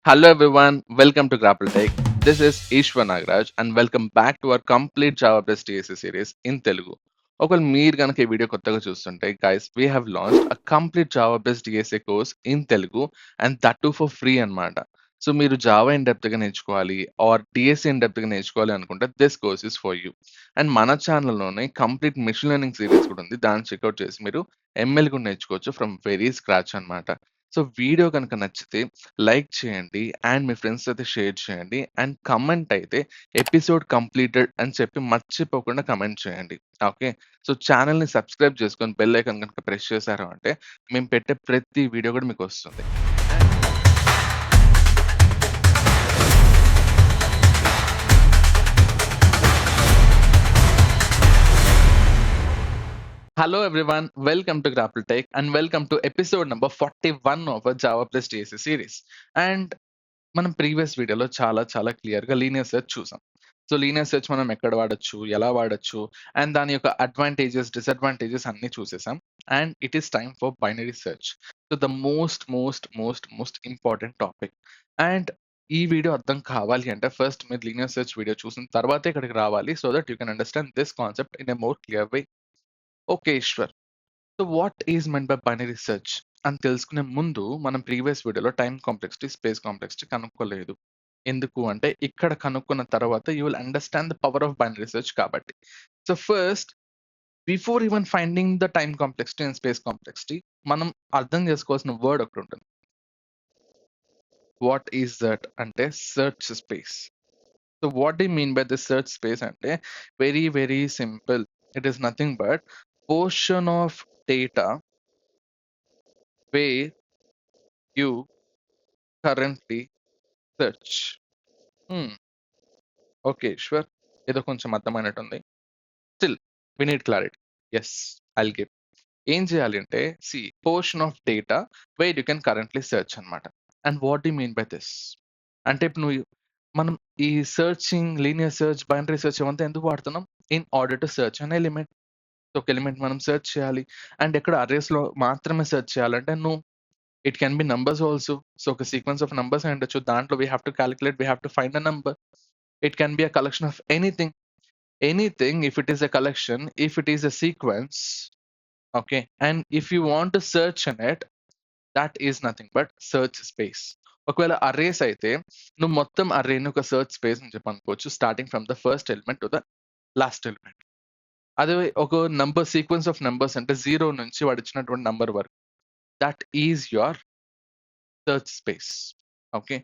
Hello everyone, welcome to Grapple Tech. This is Ishwar Nagraj and welcome back to our complete Java Plus TSC series in Telugu. ఒకవేళ మీరు కనుక ఈ video కొత్తగా చూస్తుంటే guys we have launched a complete Java based DSA course in Telugu and that to for free అన్నమాట. So మీరు Java in depth గా నేర్చుకోవాలి ఆర్ డిఎస్ఏ ఇన్ డెప్త్ గా నేర్చుకోవాలి అనుకుంటే this course is for you. And మన ఛానల్లోనే కంప్లీట్ మిషన్ లెర్నింగ్ సిరీస్ కూడా ఉంది. దాన్ని చెక్అవుట్ చేసి మీరు ఎంఎల్ కూడా నేర్చుకోవచ్చు ఫ్రమ్ వెరీ స్క్రాచ్ అన్నమాట. సో వీడియో కనుక నచ్చితే లైక్ చేయండి అండ్ మీ ఫ్రెండ్స్ అయితే షేర్ చేయండి అండ్ కమెంట్ అయితే ఎపిసోడ్ కంప్లీటెడ్ అని చెప్పి మర్చిపోకుండా కమెంట్ చేయండి. ఓకే. సో ఛానల్ని సబ్స్క్రైబ్ చేసుకొని బెల్ ఐకాన్ కనుక ప్రెస్ చేశారు అంటే మేము పెట్టే ప్రతి వీడియో కూడా మీకు వస్తుంది. Hello everyone, welcome to Grapple Tech and welcome to episode number 41 of our Java Plus DSA series. And మనం ప్రీవియస్ వీడియోలో చాలా క్లియర్గా లీనియర్ సెర్చ్ చూసాం. సో లీనియర్ సెర్చ్ మనం ఎక్కడ వాడచ్చు, ఎలా వాడచ్చు అండ్ దాని యొక్క అడ్వాంటేజెస్ డిసడ్వాంటేజెస్ అన్ని చూసేసాం. And it is time for binary search. So the most important topic. And ఈ వీడియో అర్థం కావాలి అంటే ఫస్ట్ మీరు లీనియర్ సెర్చ్ వీడియో చూసిన తర్వాతే ఇక్కడికి రావాలి so that you can understand this concept in a more clear way. Okay Eshwar, so what is meant by binary search అని తెలుసుకునే ముందు మనం ప్రీవియస్ వీడియోలో టైం కాంప్లెక్సిటీ స్పేస్ కాంప్లెక్సిటీ కనుక్కోలేదు. ఎందుకు అంటే ఇక్కడ కనుక్కున్న తర్వాత you will understand the power of binary search కాబట్టి. So first before even finding the time complexity and space complexity మనం అర్థం చేసుకోవాల్సిన వర్డ్ ఒకటి ఉంటుంది. వాట్ ఈస్ దట్ అంటే search space. So what do mean by this search space అంటే very simple. It is nothing but portion of data where you currently search. Okay sure, ఏదో కొంచెం అర్థమైనట్టుంది. Still we need clarity. Yes, I'll give. ఏం చేయాలి అంటే portion of data where you can currently search అనమాట. And what you mean by this అంటే ఇప్పుడు మనం ఈ searching linear search binary search ఇవంతా ఎందుకు వాడుతున్నాం? In order to search an element. ఒక ఎలిమెంట్ మనం సెర్చ్ చేయాలి అండ్ ఎక్కడ అర్రేస్ లో మాత్రమే సెర్చ్ చేయాలంటే it can B numbers also. So ఒక సీక్వెన్స్ ఆఫ్ నంబర్స్ ఉండొచ్చు, దాంట్లో we have to calculate, we have to find a number. It can be a collection of anything if it is a collection, if it is a sequence, okay, and if you want to search in it, that is nothing but search space. ఒకవేళ arrays అయితే నువ్వు మొత్తం అర్రేని ఒక search space అని చెప్పి అనుకోవచ్చు, starting from the first element to the last element. అదే ఒక నంబర్ సీక్వెన్స్ ఆఫ్ నంబర్స్ అంటే 0 నుంచి వాడు ఇచ్చినటువంటి నంబర్ వరకు, that is your search space. Okay.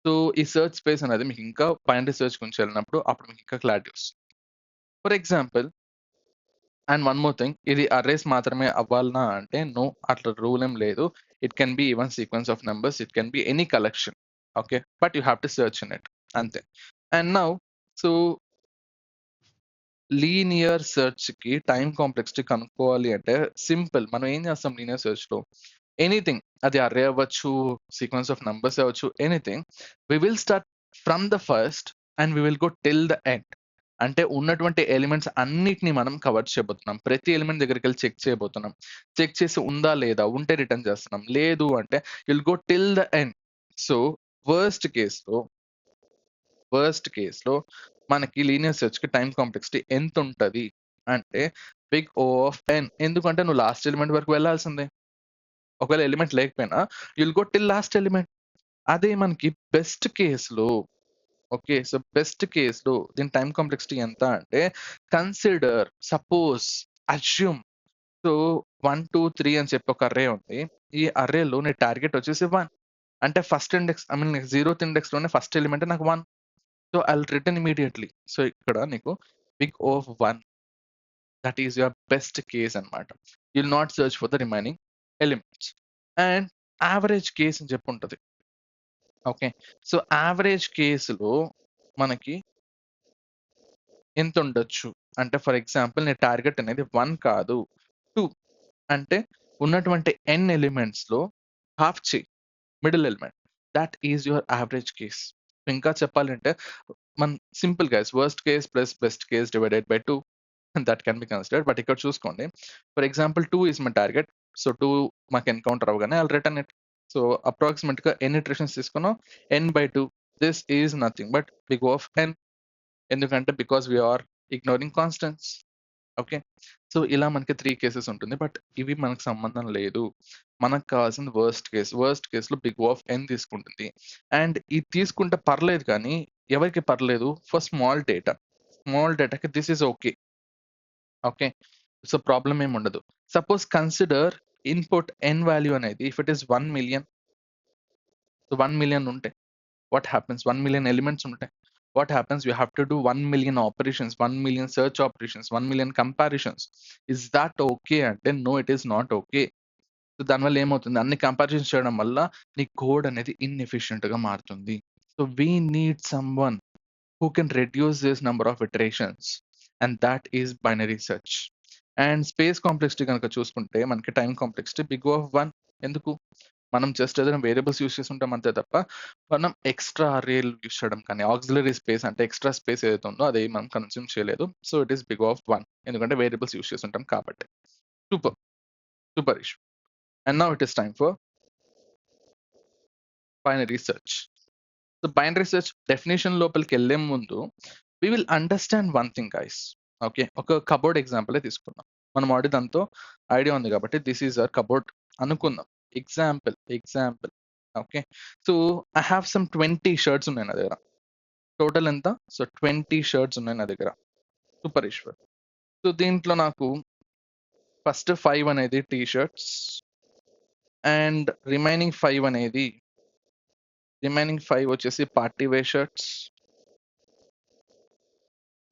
So ఈ సెర్చ్ స్పేస్ అనేది మీకు ఇంకా బైనరీ సెర్చ్ గురించి వెళ్ళినప్పుడు అప్పుడు మీకు ఇంకా క్లారిటీ వస్తుంది. For example and one more thing, ఇది అర్రేస్ మాత్రమే అవ్వాలనా అంటే నో, అట్లా రూల్ ఏం లేదు. It can be even sequence of numbers, it can be any collection. Okay, but you have to search in it, అంతే. And now so linear search కి time complexity కనుక్కోవాలి అంటే సింపుల్. మనం ఏం చేస్తాం లీనియర్ సెర్చ్ లో? ఎనీథింగ్, అది array అవ్వచ్చు, సీక్వెన్స్ ఆఫ్ నంబర్స్ అవ్వచ్చు, anything. We will start from the first and we will go till the end. అంటే ఉన్నటువంటి ఎలిమెంట్స్ అన్నిటిని మనం కవర్ చేయబోతున్నాం. ప్రతి ఎలిమెంట్ దగ్గరికి వెళ్ళి చెక్ చేయబోతున్నాం. చెక్ చేసి ఉందా లేదా, ఉంటే రిటర్న్ చేస్తున్నాం, లేదు అంటే will go till the end. So worst కేసులో మనకి లీనియర్ సెర్చ్ కి టైం కాంప్లెక్సిటీ ఎంత ఉంటది అంటే బిగ్ ఓ ఆఫ్ ఎన్. ఎందుకంటే నువ్వు లాస్ట్ ఎలిమెంట్ వరకు వెళ్ళాల్సిందే. ఒకవేళ ఎలిమెంట్ లేకపోయినా you'll go till last element. అదే మనకి బెస్ట్ కేసులో, ఓకే, సో బెస్ట్ కేసులో దీని టైం కాంప్లెక్సిటీ ఎంత అంటే కన్సిడర్, సపోజ్, అజ్యూమ్. సో 1 2 3 అని చెప్పి ఒక అర్రే ఉంది. ఈ అర్రేలో నీ టార్గెట్ వచ్చేసి 1 అంటే first index, I mean 0th index లోనే ఫస్ట్ ఎలిమెంట్ నాకు 1. So I will return immediately. So ఇక్కడ నీకు big O of 1, that is your best case అనమాట. You will not search for the remaining elements. And average case అని చెప్పి ఉంటుంది. Okay, so average కేసులో మనకి ఎంత ఉండొచ్చు అంటే ఫర్ ఎగ్జాంపుల్ నీ టార్గెట్ అనేది 1 కాదు 2 అంటే ఉన్నటువంటి n ఎలిమెంట్స్ లో హాఫ్ చేయి middle element. That is your average case. ఇంకా చెప్పాలంటే మన simple guys, worst case plus best case divided by 2 that can be considered. But ఇక్కడ చూసుకోండి, for example 2 is my target. So 2 మాకు ఎన్కౌంటర్ అవగానే I return it. So అప్రాక్సిమేట్గా ఎన్ని iterations తీసుకున్నాం, n/2. This is nothing but big of n, ఎందుకంటే because we are ignoring constants. Okay, so ఇలా మనకి 3 కేసెస్ ఉంటుంది, బట్ ఇవి మనకు సంబంధం లేదు. మనకు కావాల్సింది వర్స్ట్ కేసులో బిగ్ ఆఫ్ n తీసుకుంటుంది. అండ్ ఇది తీసుకుంటే పర్లేదు, కానీ ఎవరికి పర్లేదు, ఫర్ స్మాల్ డేటాకి this is okay. Okay, so problem ఏమి ఉండదు. Suppose consider input n value అనేది if it is 1 million. So 1 million ఉంటే what happens, 1 million elements ఉంటాయి. What happens, you have to do 1 million operations, 1 million search operations, 1 million comparisons. Is that okay అంటే no, it is not okay. So దానివల్ల ఏమవుతుంది, అన్ని comparisons చేయడం వల్ల నీ code అనేది ఇన్ఎఫిషియెంట్ గా మారుతుంది. So we need someone who can reduce this number of iterations, and that is binary search. And space complexity కనుక చూసుకుంటే మనకి టైం కాంప్లెక్సిటీ బిగ్ ఆఫ్ 1. ఎందుకు, మనం జస్ట్ ఏదైనా వేరియబుల్స్ యూస్ చేస్తుంటాం అంతే తప్ప మనం ఎక్స్ట్రా అరేలు యూస్ చేయడం కానీ ఆక్సిలరీ స్పేస్ అంటే ఎక్స్ట్రా స్పేస్ ఏదైతే ఉందో అది మనం కన్స్యూమ్ చేయలేదు. So it is big of 1, ఎందుకంటే వేరియబుల్స్ యూస్ చేస్తుంటాం కాబట్టి. Super issue. And now it is time for binary search. So binary search definition లోపలికి వెళ్ళే ముందు we will understand one thing guys. Okay, ఒక కబోర్డ్ ఎగ్జాంపులే తీసుకుందాం. మనం ఆల్రెడీ దాంతో ఐడియా ఉంది కాబట్టి దిస్ ఈజ్ అవర్ కబోర్డ్ అనుకుందాం. Example. Okay, so I have some 20 shirts ఉన్నాయి నా దగ్గర. టోటల్ ఎంత, సో 20 షర్ట్స్ ఉన్నాయి నా దగ్గర. సూపర్ ఈశ్వర్. సో దీంట్లో నాకు ఫస్ట్ 5 అనేది టీ షర్ట్స్ అండ్ రిమైనింగ్ 5 వచ్చేసి పార్టీ వేర్ షర్ట్స్.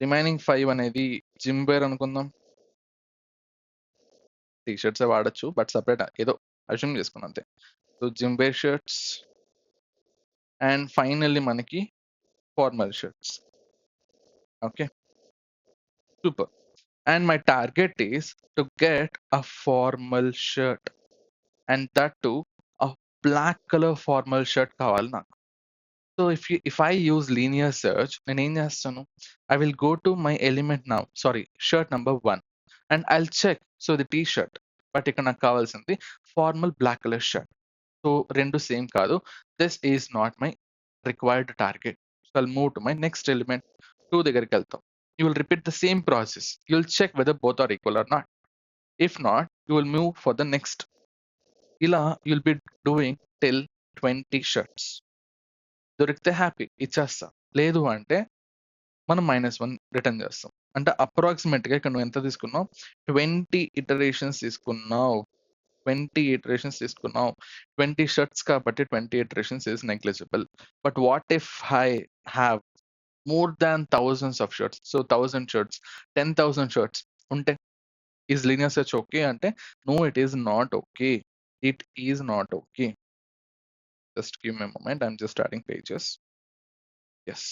రిమైనింగ్ 5 అనేది జిమ్ వేర్ అనుకుందాం. టీ షర్ట్సే వాడచ్చు బట్ సపరేట్ ఏదో అజ్యూమ్ చేసుకున్నాం అంతే. So gym wear shirts and finally మనకి formal shirts. Okay, super. And my target is to get a formal shirt, and that too a black color formal shirt కావాలి నాకు. So if I use linear search, నేను ఏం చేస్తాను, I will go to my element now, shirt number 1, and I'll check. So the t-shirt, but ఇక్కడ నాకు కావాల్సింది formal black color shirt. So రెండు same కాదు, this is not my required target. So I'll move to my next element, 2 దగ్గరికి వెళ్తాం. You will repeat the same process. You'll check whether both are equal or not. If not, you will move for the next. ఇలా you'll be doing till 20 shirts. దొరికితే happy ఇచ్చేస్తా, లేదు అంటే మనం -1 return చేస్తాం. అంటే అప్రాక్సిమేట్గా ఇక్కడ నువ్వు ఎంత తీసుకున్నావు, 20 ఇటరేషన్స్ తీసుకున్నావు. 20 షర్ట్స్ కాబట్టి 20 iterations is negligible. But what if I have more than thousands of shirts, so 1000 shirts, 10,000 shirts unte, is linear search okay ante no, it is not okay. Just give me a moment, I'm just adding pages. Yes,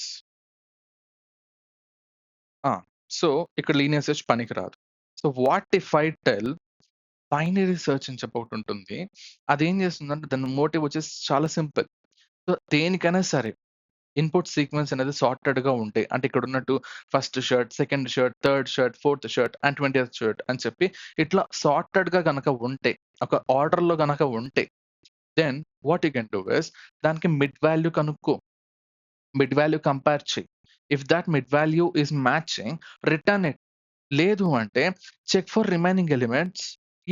so ikkada linear search paniki raadu. So what if I tell binary search అని చెప్పి ఒకటి ఉంటుంది, అదేం చేస్తుందంటే దాని motive వచ్చేసి చాలా simple. So దేనికైనా సరే ఇన్పుట్ సీక్వెన్స్ అనేది సార్టెడ్ గా ఉంటాయి. అంటే ఇక్కడ ఉన్నట్టు first shirt, second shirt, third shirt, fourth shirt and 20th shirt అని చెప్పి ఇట్లా సార్టెడ్ గా గనక ఉంటే, ఒక ఆర్డర్ లో గనక ఉంటే, then what you can do is దానికి మిడ్ వాల్యూ కనుక్కో, మిడ్ వాల్యూ కంపేర్ చేయి. If that mid value is matching, return it. లేదు అంటే చెక్ ఫర్ రిమైనింగ్ ఎలిమెంట్స్,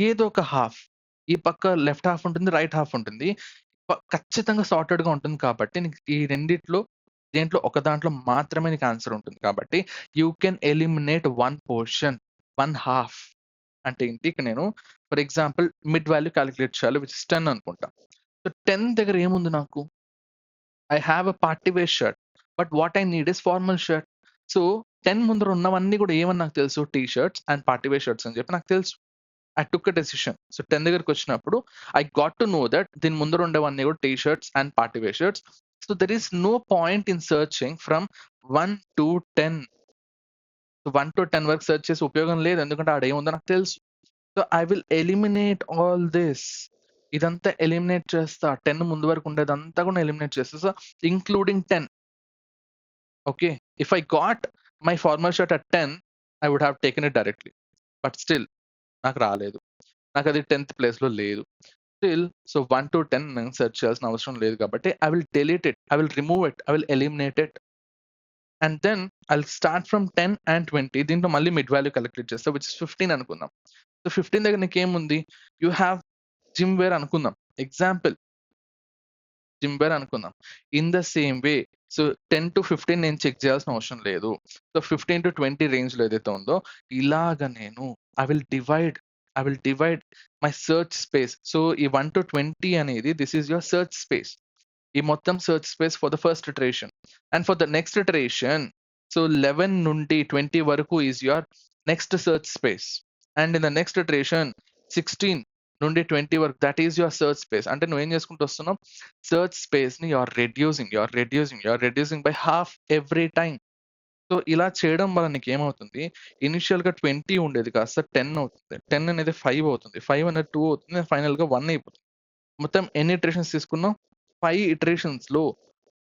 ఏదో ఒక హాఫ్, ఈ పక్క లెఫ్ట్ హాఫ్ ఉంటుంది, రైట్ హాఫ్ ఉంటుంది, ఖచ్చితంగా సార్టెడ్ గా ఉంటుంది. కాబట్టి నీకు ఈ రెండిట్లో దేంట్లో ఒక దాంట్లో మాత్రమే నీకు ఆన్సర్ ఉంటుంది. కాబట్టి you can eliminate 1 portion, 1 half. అంటే ఏంటి, ఇక్కడ నేను for example mid value calculate చేయాలి, విచ్ ఇస్ 10 అనుకుంటా. సో 10 దగ్గర ఏముంది నాకు, I have a party wear shirt, but what I need is formal shirt. So 10 ముందర ఉన్నవన్నీ కూడా ఏమని నాకు తెలుసు, T shirts and party wear shirts అని చెప్పి నాకు తెలుసు. I took a decision. So 10 దగ్గరికి వచ్చినప్పుడు I got to know that దీని ముందర ఉండేవన్నీ కూడా T shirts and party wear shirts. So there is no point in searching from 1 to 10. So 1 to 10 వరకు సెర్చ్ చేసి ఉపయోగం లేదు, ఎందుకంటే ఆడ ఏముందో నాకు తెలుసు. So I will eliminate all this. ఇదంతా ఎలిమినేట్ చేస్తా, 10 ముందు వరకు ఉండేదంతా కూడా ఎలిమినేట్ చేస్తా, so including 10. Okay, if I got my formal shirt at 10, I would have taken it directly. But still నాకు రాలేదు, నాకు అది 10th ప్లేస్లో లేదు. స్టిల్ సో 1 to 10 నేను సెర్చ్ చేయాల్సిన అవసరం లేదు కాబట్టి I will delete it, I will remove it, I will eliminate it. And then I will start from 10 and 20. దీంట్లో మళ్ళీ మిడ్ వాల్యూ క్యాలిక్యులేట్ చేస్తా, విచ్ ఇస్ 15 అనుకుందాం. సో 15 దగ్గర నీకేముంది, యూ హ్యావ్ జిమ్ వేర్ అనుకుందాం, ఎగ్జాంపుల్ జిమ్ వేర్ అనుకుందాం. In the same way so 10 to 15 నేను check చేయాల్సిన అవసరం లేదు. సో 15 to 20 రేంజ్లో ఏదైతే ఉందో ఇలాగ నేను I will divide my search space. So ఈ 1 to 20 అనేది this is your search space. ఈ మొత్తం search space for the first iteration. And for the next iteration so 11 నుండి 20 వరకు is your next search space. And in the next iteration 16 నుండి 20 వరకు that is your search space. అంటే నువ్వేం చేసుకుంటూ వస్తున్నావు, సెర్చ్ స్పేస్ ని you are reducing by half every time. So ఇలా చేయడం వల్ల నీకు ఏమవుతుంది, ఇనిషియల్ గా 20 ఉండేది కాస్త 10 అవుతుంది, 10 అనేది 5 అవుతుంది, 5 అనేది 2 అవుతుంది, ఫైనల్ గా 1 అయిపోతుంది. మొత్తం ఎన్ని ఇటరేషన్స్ తీసుకున్నావు, 5 ఇటరేషన్స్ లో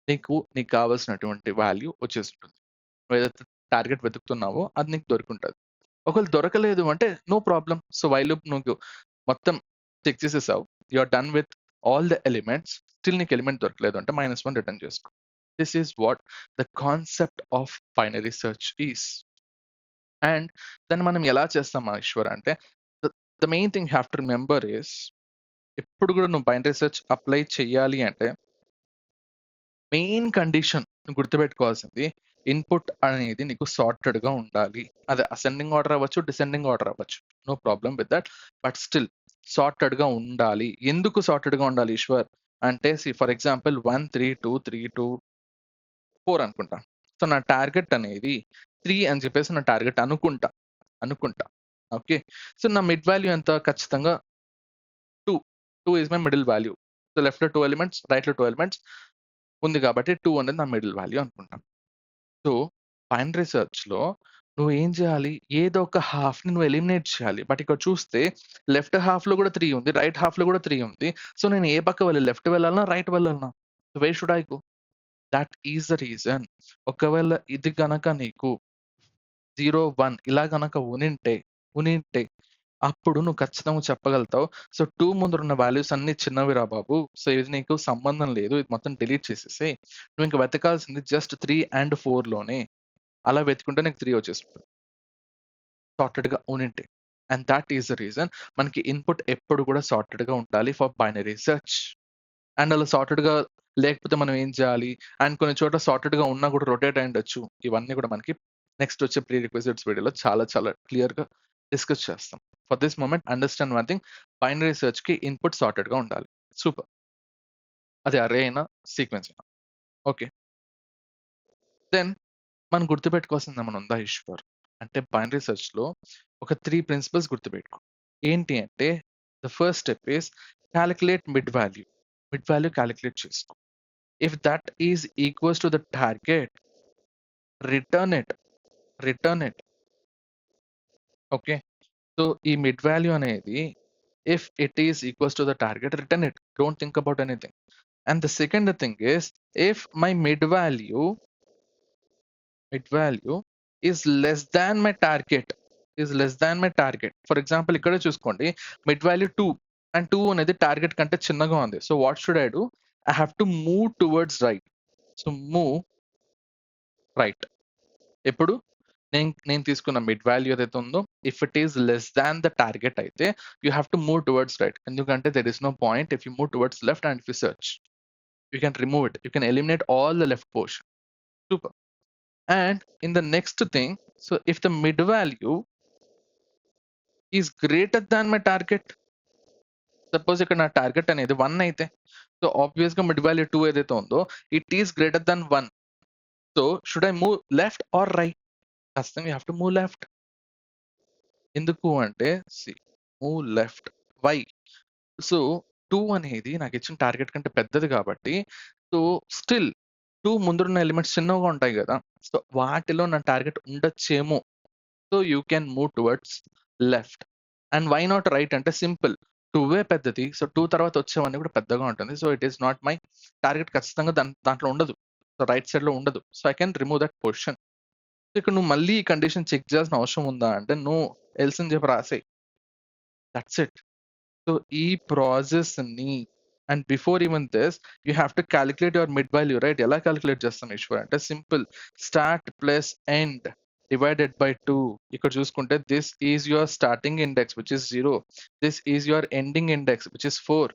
నీకు కావాల్సినటువంటి వాల్యూ వచ్చేస్తుంటుంది. నువ్వు ఏదైతే టార్గెట్ వెతుకుతున్నావో అది నీకు దొరుకుంటుంది. ఒకవేళ దొరకలేదు అంటే no problem. So while loop నువ్వు మొత్తం చెక్ చేసేసావు, you are done with all the elements, still నీకు ఎలిమెంట్ దొరకలేదు అంటే -1 రిటర్న్ చేసుకో. This is what the concept of binary search is. And దాన్ని మనం ఎలా చేస్తాం ఈశ్వర్ అంటే, the main thing have to remember is, ఎప్పుడు కూడా నువ్వు బైనరీ సెర్చ్ అప్లై చేయాలి అంటే మెయిన్ కండిషన్ గుర్తుపెట్టుకోవాల్సింది, ఇన్పుట్ అనేది నీకు సార్టెడ్ గా ఉండాలి. అది అసెండింగ్ ఆర్డర్ అవ్వచ్చు, డిసెండింగ్ ఆర్డర్ అవ్వచ్చు, no problem with that. But still sorted గా ఉండాలి. ఎందుకు సార్టెడ్ గా ఉండాలి ఈశ్వర్ అంటే, ఫర్ ఎగ్జాంపుల్ 1 3 2 3 2 4 అనుకుంటా. సో నా టార్గెట్ అనేది 3 అని చెప్పేసి నా టార్గెట్ అనుకుంటా. ఓకే. సో నా మిడ్ వాల్యూ ఎంత, ఖచ్చితంగా 2 is my middle value. So left లో 2 ఎలిమెంట్స్, రైట్ లో 2 ఎలిమెంట్స్ ఉంది కాబట్టి 2 అనేది నా మిడిల్ వాల్యూ అనుకుంటాం. సో బైనరీ సెర్చ్ లో నువ్వు ఏం చేయాలి, ఏదో ఒక హాఫ్ ని నువ్వు ఎలిమినేట్ చేయాలి. బట్ ఇక్కడ చూస్తే లెఫ్ట్ హాఫ్ లో కూడా 3 ఉంది, రైట్ హాఫ్ లో కూడా 3 ఉంది. సో నేను ఏ పక్క వెళ్ళాలి, లెఫ్ట్ వెళ్ళాలన్నా రైట్ వెళ్ళాలన్నా, వే should I go? That is the reason. ఒకవేళ ఇది గనక నీకు 0 1 ఇలా గనక ఉనింటే అప్పుడు నువ్వు ఖచ్చితంగా చెప్పగలుగుతావు, సో 2 ముందరున్న వాల్యూస్ అన్ని చిన్నవిరా బాబు, సో ఇది నీకు సంబంధం లేదు, ఇది మొత్తం డిలీట్ చేసేసి నువ్వు ఇంకా వెతకాల్సింది జస్ట్ 3 and 4 లోనే. అలా వెతుకుంటే నీకు 3 వచ్చేస్తుంది సార్టెడ్ గా ఉనింటే. And that is the reason మనకి ఇన్పుట్ ఎప్పుడు కూడా సార్టెడ్ గా ఉండాలి ఫర్ బైనరీ సెర్చ్. అండ్ అలా సార్టెడ్ గా లేకపోతే మనం ఏం చేయాలి, అండ్ కొన్ని చోట్ల సార్టెడ్ గా ఉన్నా కూడా రొటేట్ అయి ఉండొచ్చు. ఇవన్నీ కూడా మనకి నెక్స్ట్ వచ్చే ప్రీ రిక్వెజిట్స్ వీడియోలో చాలా క్లియర్ గా డిస్కస్ చేస్తాం. For this moment understand one thing, binary search కి ఇన్పుట్ సార్టెడ్ గా ఉండాలి. సూపర్. అది అరే అయినా సీక్వెన్స్ అయినా ఓకే. దెన్ మనం గుర్తుపెట్టుకోవాల్సింది ఏమైనా ఉందా ఈశ్వర్ అంటే, బైనరీ సెర్చ్ లో ఒక 3 ప్రిన్సిపల్స్ గుర్తుపెట్టుకో. ఏంటి అంటే, the first step is calculate mid value calculate చేసుకో. If that is equals to the target, return it. Okay. So ఈ మిడ్ వాల్యూ అనేది if it is equals to the target, return it. Don't think about anything. And the second thing is, if my mid value is less than my target. For example ఇక్కడే చూసుకోండి, mid value 2 and 2 అనేది target కంటే చిన్నగా ఉంది. So what should I do, I have to move towards right. So move right. ఎప్పుడు నేను తీసుకున్న mid value ఏదైతే ఉందో, if it is less than the target అయితే you have to move towards right. ఎందుకంటే there is no point if you move towards left and if you search, you can remove it, you can eliminate all the left portion. Super. And in the next thing, so if the mid value is greater than my target, suppose ఇక్కడ నా target అనేది 1 అయితే, so obvious గా mid value 2 ఏదైతే ఉందో it is greater than 1. So should I move left or right? ఖచ్చితంగా you have to move left. ఎందుకు అంటే మూవ్ లెఫ్ట్. వై? సో 2 అనేది నాకు ఇచ్చిన టార్గెట్ కంటే పెద్దది కాబట్టి, సో స్టిల్ 2 ముందున్న ఎలిమెంట్స్ చిన్నగా ఉంటాయి కదా, సో వాటిలో నా టార్గెట్ ఉండొచ్చేమో. So you can move towards left. And why not right అంటే సింపుల్, 2 పెద్దది, సో 2 తర్వాత వచ్చేవన్నీ కూడా పెద్దగా ఉంటుంది. So it is not my target, ఖచ్చితంగా దాంట్లో ఉండదు, సో రైట్ సైడ్ లో ఉండదు. So I can remove that position. ఇక్కడ నువ్వు మళ్ళీ ఈ కండిషన్ చెక్ చేయాల్సిన అవసరం ఉందా అంటే, నో, ఎల్స్ అని చెప్పి రాసే, దట్స్ ఇట్. సో ఈ ప్రాసెస్‌ని and before even this you have to calculate your mid value right? ఎలా కాలిక్యులేట్ చేస్తాం ఈశ్వర్ అంటే simple start plus end divided by 2. ఇక్కడ చూసుకుంటే this is your starting index which is 0. This is your ending index which is 4.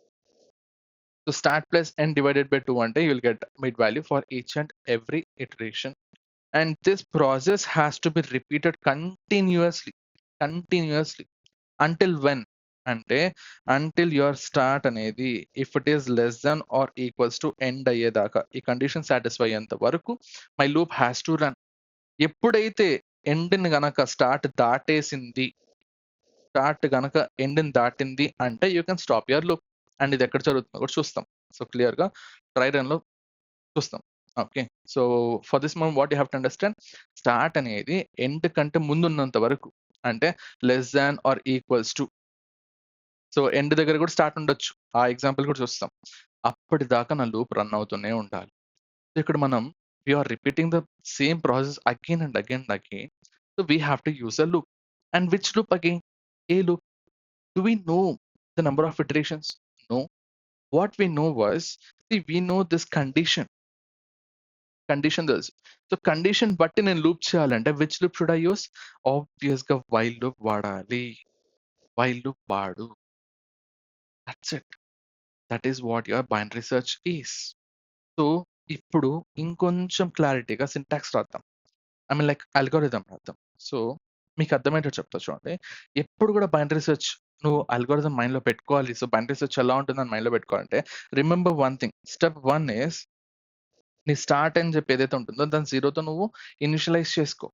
So start plus n divided by 2 ante you will get mid value for each and every iteration. And this process has to be repeated continuously until when? అంటే until your start అనేది if it is less than or equals to end అయ్యేదాకా ఈ condition satisfy అయ్యేంత వరకు my loop has to run. ఎప్పుడైతే ఎండ్ని గనక start ఎండ్ని దాటింది అంటే you can stop your loop. And ఇది ఎక్కడ జరుగుతుందో కూడా చూస్తాం. సో క్లియర్గా ట్రై రన్లో చూస్తాం. ఓకే, సో ఫర్ దిస్ మనం what you have to understand, start అనేది ఎండ్ కంటే ముందు ఉన్నంత వరకు అంటే less than or equals to, so end దగ్గర కూడా స్టార్ట్ ఉండొచ్చు, ఆ ఎగ్జాంపుల్ కూడా చూస్తాం. అప్పటిదాకా నా లూప్ రన్ అవుతూనే ఉండాలి. సో ఇక్కడ మనం we are repeating the same process again and again and again. So we have to use a loop. And which loop again? ఏ loop? Do we know the number of iterations? No. What we know was, see, we know this condition తెలుసు. So condition బట్టి నేను loop చేయాలంటే which loop should I use? Obvious గా while loop వాడాలి. While loop వాడు. That's it. That is what your binary search is. So ఇప్పుడు ఇంకొంచెం క్లారిటీగా సింటాక్స్ రాద్దాం. ఐ మీన్ లైక్ అల్గోరిథం రాద్దాం. సో మీకు అర్థమయ్యేటట్టు చెప్తా చూడండి. ఎప్పుడు కూడా బైనరీ సెర్చ్ నువ్వు అల్గోరిథం మైండ్ లో పెట్టుకోవాలి. సో బైనరీ సెర్చ్ ఎలా ఉంటుందని మైండ్ లో పెట్టుకోవాలంటే remember one thing. Step 1 is నీ స్టార్ట్ అని చెప్పి ఏదైతే ఉంటుందో దాని 0తో నువ్వు ఇనిషియలైజ్ చేసుకో.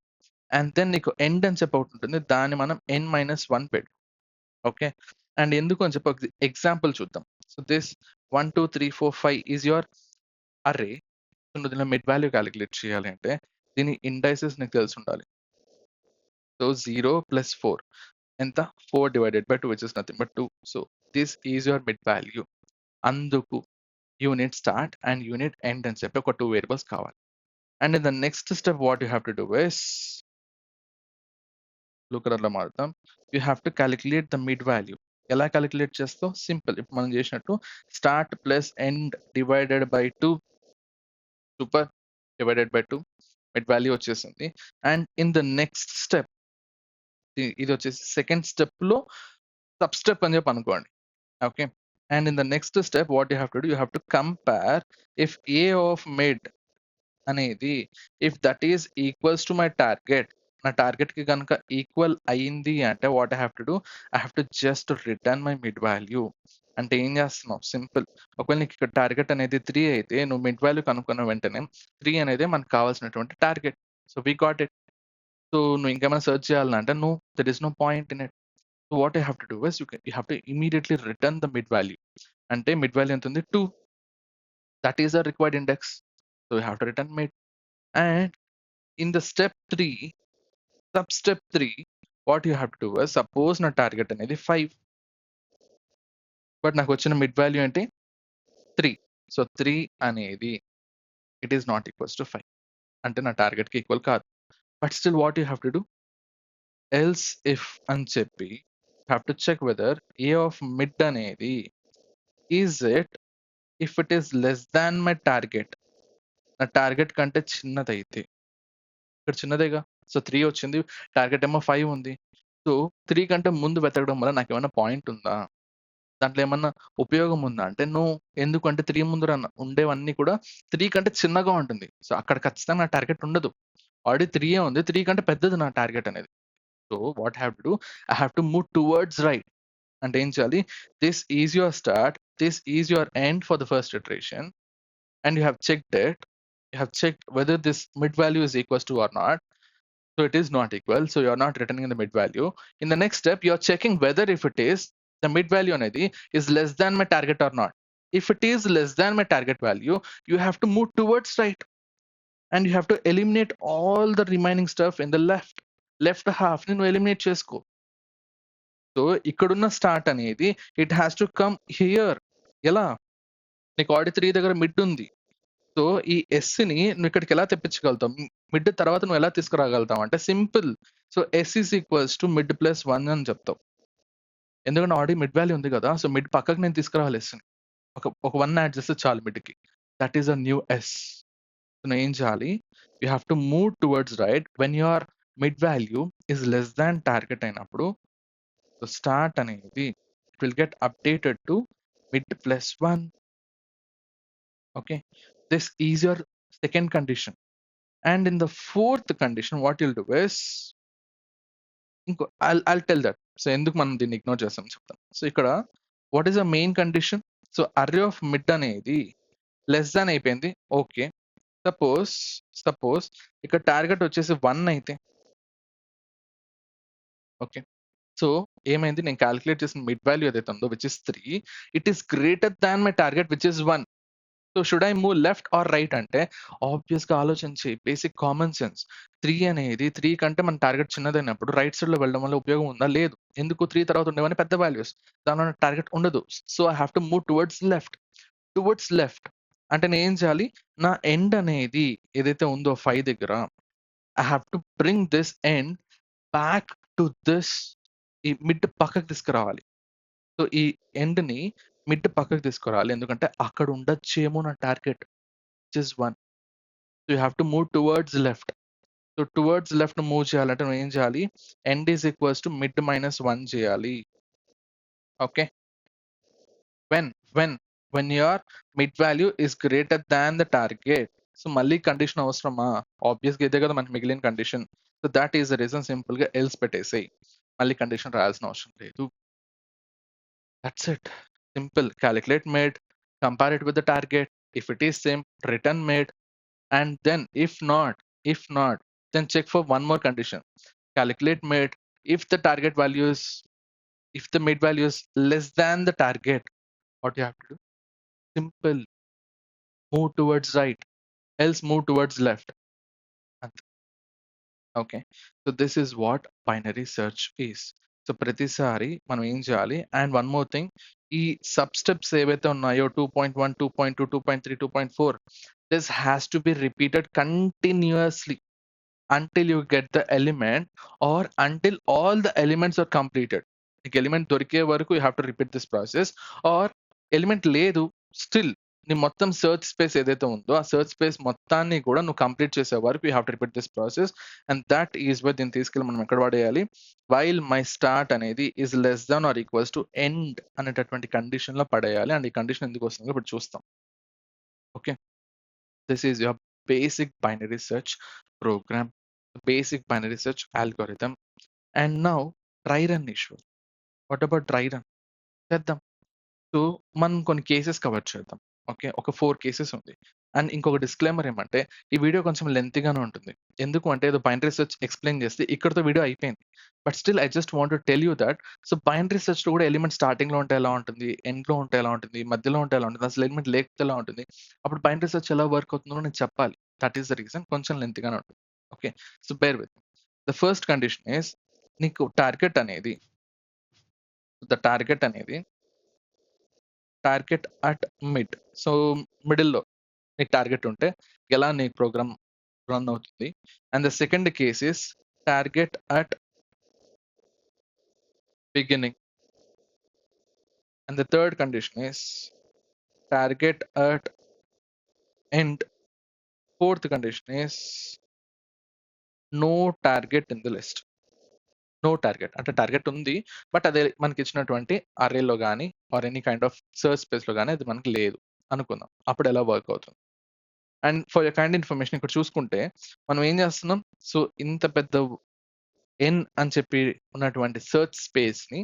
అండ్ దెన్ నీకు ఎండ్ అని చెప్పి ఒకటి ఉంటుంది, దాన్ని మనం n-1 పెట్టు. ఓకే, అండ్ ఎందుకు అని చెప్పి ఒక ఎగ్జాంపుల్ చూద్దాం. So this 1 2 3 4 5 is your array. నువ్వు దీనిలో మిడ్ వాల్యూ క్యాలిక్యులేట్ చేయాలి అంటే దీని ఇండైసెస్ నీకు తెలిసి ఉండాలి. సో 0 + 4 ఎంత? 4 divided by 2 which is nothing but 2. So this is your mid value. అందుకు you need start and you need end అని చెప్పి ఒక 2 వేరియబుల్స్ కావాలి. And in the next step, what you have to do is, look at the మారుతాం. You have to calculate the mid value. ఎలా calculate చేస్తావు? Simple. ఇప్పుడు మనం చేసినట్టు start plus end divided by 2, super, divided by 2 mid value వచ్చేసింది. And in the next step, ఇది వచ్చేసి second step లో సబ్ స్టెప్ అని చెప్పి అనుకోండి. Okay, and in the next step what you have to do, you have to compare if A of mid అనేది if that is equals to my target, నా target కి కనుక equal అయింది అంటే what I have to do, I have to just return my mid value. అంటే ఏం చేస్తున్నావు? Simple. ఒకవేళ నీకు ఇక్కడ టార్గెట్ అనేది 3 అయితే నువ్వు మిడ్ వాల్యూ కనుక్కున్న వెంటనే 3 అనేది మనకు కావాల్సినటువంటి target. So we got it. So నువ్వు ఇంకేమైనా సెర్చ్ చేయాలంటే no, there is no point in it. So what I have to do is you have to immediately return the mid value. అంటే mid value ఎంత ఉంది? 2. That is the required index. So you have to return mid. And in the step 3, sub step 3, what you have to do is, suppose నా target అనేది 5, but నాకు వచ్చిన mid value ఏంటి? 3. So 3 అనేది it is not equals to 5, అంటే నా target కి equal కాదు. But still what you have to do, else if అని చెప్పి have to check whether A of mid అనేది is it if it is less than my target, నా target కంటే చిన్నదైతే. ఇక్కడ చిన్నదేగా, సో 3 వచ్చింది, టార్గెట్ ఏమో 5 ఉంది. సో 3 కంటే ముందు వెతకడం వల్ల నాకు ఏమైనా పాయింట్ ఉందా? దాంట్లో ఏమన్నా ఉపయోగం ఉందా అంటే నో. ఎందుకంటే 3 ముందర ఉండేవన్నీ కూడా 3 కంటే చిన్నగా ఉంటుంది. సో అక్కడ ఖచ్చితంగా నా టార్గెట్ ఉండదు. ఆల్రెడీ 3 ఉంది, 3 కంటే పెద్దది నా టార్గెట్ అనేది. So what have to do, I have to move towards right. అంటే ఏం చేయాలి? This is your start, this is your end for the first iteration, and you have checked it, you have checked whether this mid value is equals to or not. So it is not equal, so you are not returning in the mid value. In the next step, you are checking whether if it is the mid value anedi is less than my target or not. If it is less than my target value, you have to move towards right, and you have to eliminate all the remaining stuff in the left half ni nu eliminate chesko. So ikkadunna start anedi it has to come here. Ela నీకు already 3 దగ్గర mid ఉంది. So ఈ ఎస్ని నువ్వు ఇక్కడికి ఎలా తెప్పించగలుగుతావు? Mid తర్వాత నువ్వు ఎలా తీసుకురాగలుగుతావు అంటే simple. So S is equals to mid plus 1 అని చెప్తావు. ఎందుకంటే ఆల్రెడీ మిడ్ వాల్యూ ఉంది కదా, సో మిడ్ పక్కకు నేను తీసుకురావాలి S ని. ఒక 1 యాడ్ చేస్తే చాలు మిడ్కి. That is a new S. నేను ఏం చేయాలి, you have to move towards right when your mid value is less than target అయినప్పుడు. సో స్టార్ట్ అనేది it will get updated to mid plus 1. Okay, this is your second condition. And in the fourth condition, what you'll do is, I'll tell that. So ఎందుకు మనం దీన్ని ignore చేస్తాం చెప్తాం. So ఇక్కడ what is the main condition? So array of mid అనేది less than అయిపోయింది. Okay, suppose ఇక్కడ target వచ్చేసి 1 అయితే, ఓకే, సో ఏమైంది, నేను క్యాలిక్యులేట్ చేసిన మిడ్ వాల్యూ ఏదైతే ఉందో which is 3, it is greater than my target which is 1. So should I move left or right అంటే, ఆబ్వియస్గా ఆలోచించి బేసిక్ కామన్ సెన్స్, 3 అనేది 3 కంటే మన టార్గెట్ చిన్నదైనప్పుడు రైట్ సైడ్ లో వెళ్ళడం వల్ల ఉపయోగం ఉందా? లేదు. ఎందుకు? 3 తర్వాత ఉండేవన్నీ పెద్ద వాల్యూస్, దానివల్ల టార్గెట్ ఉండదు. So I have to move towards left. అంటే నేను ఏం చేయాలి, నా ఎండ్ అనేది ఏదైతే ఉందో 5 దగ్గర, I have to bring this end back to this, ఈ మిడ్ పక్కకు తీసుకురావాలి. సో ఈ ఎండ్ ని మిడ్ పక్కకు తీసుకురావాలి, ఎందుకంటే అక్కడ ఉండొచ్చేమో నా target which is 1. So you have to move towards left. So towards left move చేయాలంటే నువ్వు ఏం చేయాలి, end is equals to mid minus 1 చేయాలి. Okay, when your mid value is greater than the target. So మళ్ళీ condition అవసరమా? ఆబ్వియస్గా ఇదే కదా మనకి మిగిలిన condition. So that is the reason, simple గా ఎల్స్ పెట్టేసేయి, మళ్ళీ కండిషన్ రాయాల్సిన అవసరం లేదు. That's it, simple. Calculate mid, compare it with the target. If it is same, return mid, and then if not, then check for one more condition. Calculate mid. If the target value is, if the mid value is less than the target, what you have to do? Simple. Move towards right, else move towards left. Okay, so this is what binary search is. So ప్రతిసారి మనం ఏం చేయాలి, and one more thing, ఈ sub steps ఏవైతే ఉన్నాయో 2.1, 2.2, 2.3, 2.4, this has to be repeated continuously until you get the element, or until all the elements are completed. నీకు element దొరికే వరకు you have to repeat this process. Are element లేదు, still నీ మొత్తం search space ఏదైతే ఉందో ఆ సర్చ్ స్పేస్ మొత్తాన్ని కూడా నువ్వు కంప్లీట్ చేసే వరకు you have to repeat this process. And that is why దీన్ని తీసుకెళ్ళి మనం ఎక్కడ పడేయాలి, వైల్ మై స్టార్ట్ అనేది is less than or equals to end అనేటటువంటి కండిషన్ లో పడేయాలి. అండ్ ఈ కండిషన్ ఎందుకు వస్తుందో ఇప్పుడు చూస్తాం. Okay, this is your basic binary search program, basic binary search algorithm. And now try run issue. What about try run? చేద్దాం. సో మనం కొన్ని కేసెస్ కవర్ చేద్దాం. ఓకే, ఒక 4 కేసెస్ ఉంది. అండ్ ఇంకొక డిస్క్లైమర్ ఏమంటే, ఈ వీడియో కొంచెం లెంతీగానే ఉంటుంది. ఎందుకు అంటే ఏదో బైనరీ సెర్చ్ ఎక్స్ప్లెయిన్ చేస్తే ఇక్కడతో వీడియో అయిపోయింది. But still I just want to tell you that, so binary search లో కూడా ఎలిమెంట్ స్టార్టింగ్ లో ఉంటే ఎలా ఉంటుంది, ఎండ్ లో ఉంటే ఎలా ఉంటుంది, మధ్యలో ఉంటే ఎలా ఉంటుంది, అసలు ఎలిమెంట్ లేకపోతే ఎలా ఉంటుంది, అప్పుడు బైనరీ సెర్చ్ ఎలా వర్క్ అవుతుందో నేను చెప్పాలి. దట్ ఈస్ ద రీజన్ కొంచెం లెంతీగానే ఉంటుంది. Okay, so bear with. The first condition is, నీకు టార్గెట్ అనేది టార్గెట్ అట్ మిడ్. సో మిడిల్లో నీకు టార్గెట్ ఉంటే ఎలా నీ ప్రోగ్రామ్ రన్ అవుతుంది. And the second case is target at beginning. And the third condition is target at end. Fourth condition is no target in the list. No target అంటే target ఉంది, but అదే మనకి ఇచ్చినటువంటి అర్రేలో కానీ or any kind of search space లో కానీ అది మనకి లేదు అనుకుందాం. అప్పుడు ఎలా వర్క్ అవుతుంది. And for your kind information ఇక్కడ చూసుకుంటే మనం ఏం చేస్తున్నాం, సో ఇంత పెద్ద ఎన్ అని చెప్పి ఉన్నటువంటి సర్చ్ స్పేస్ ని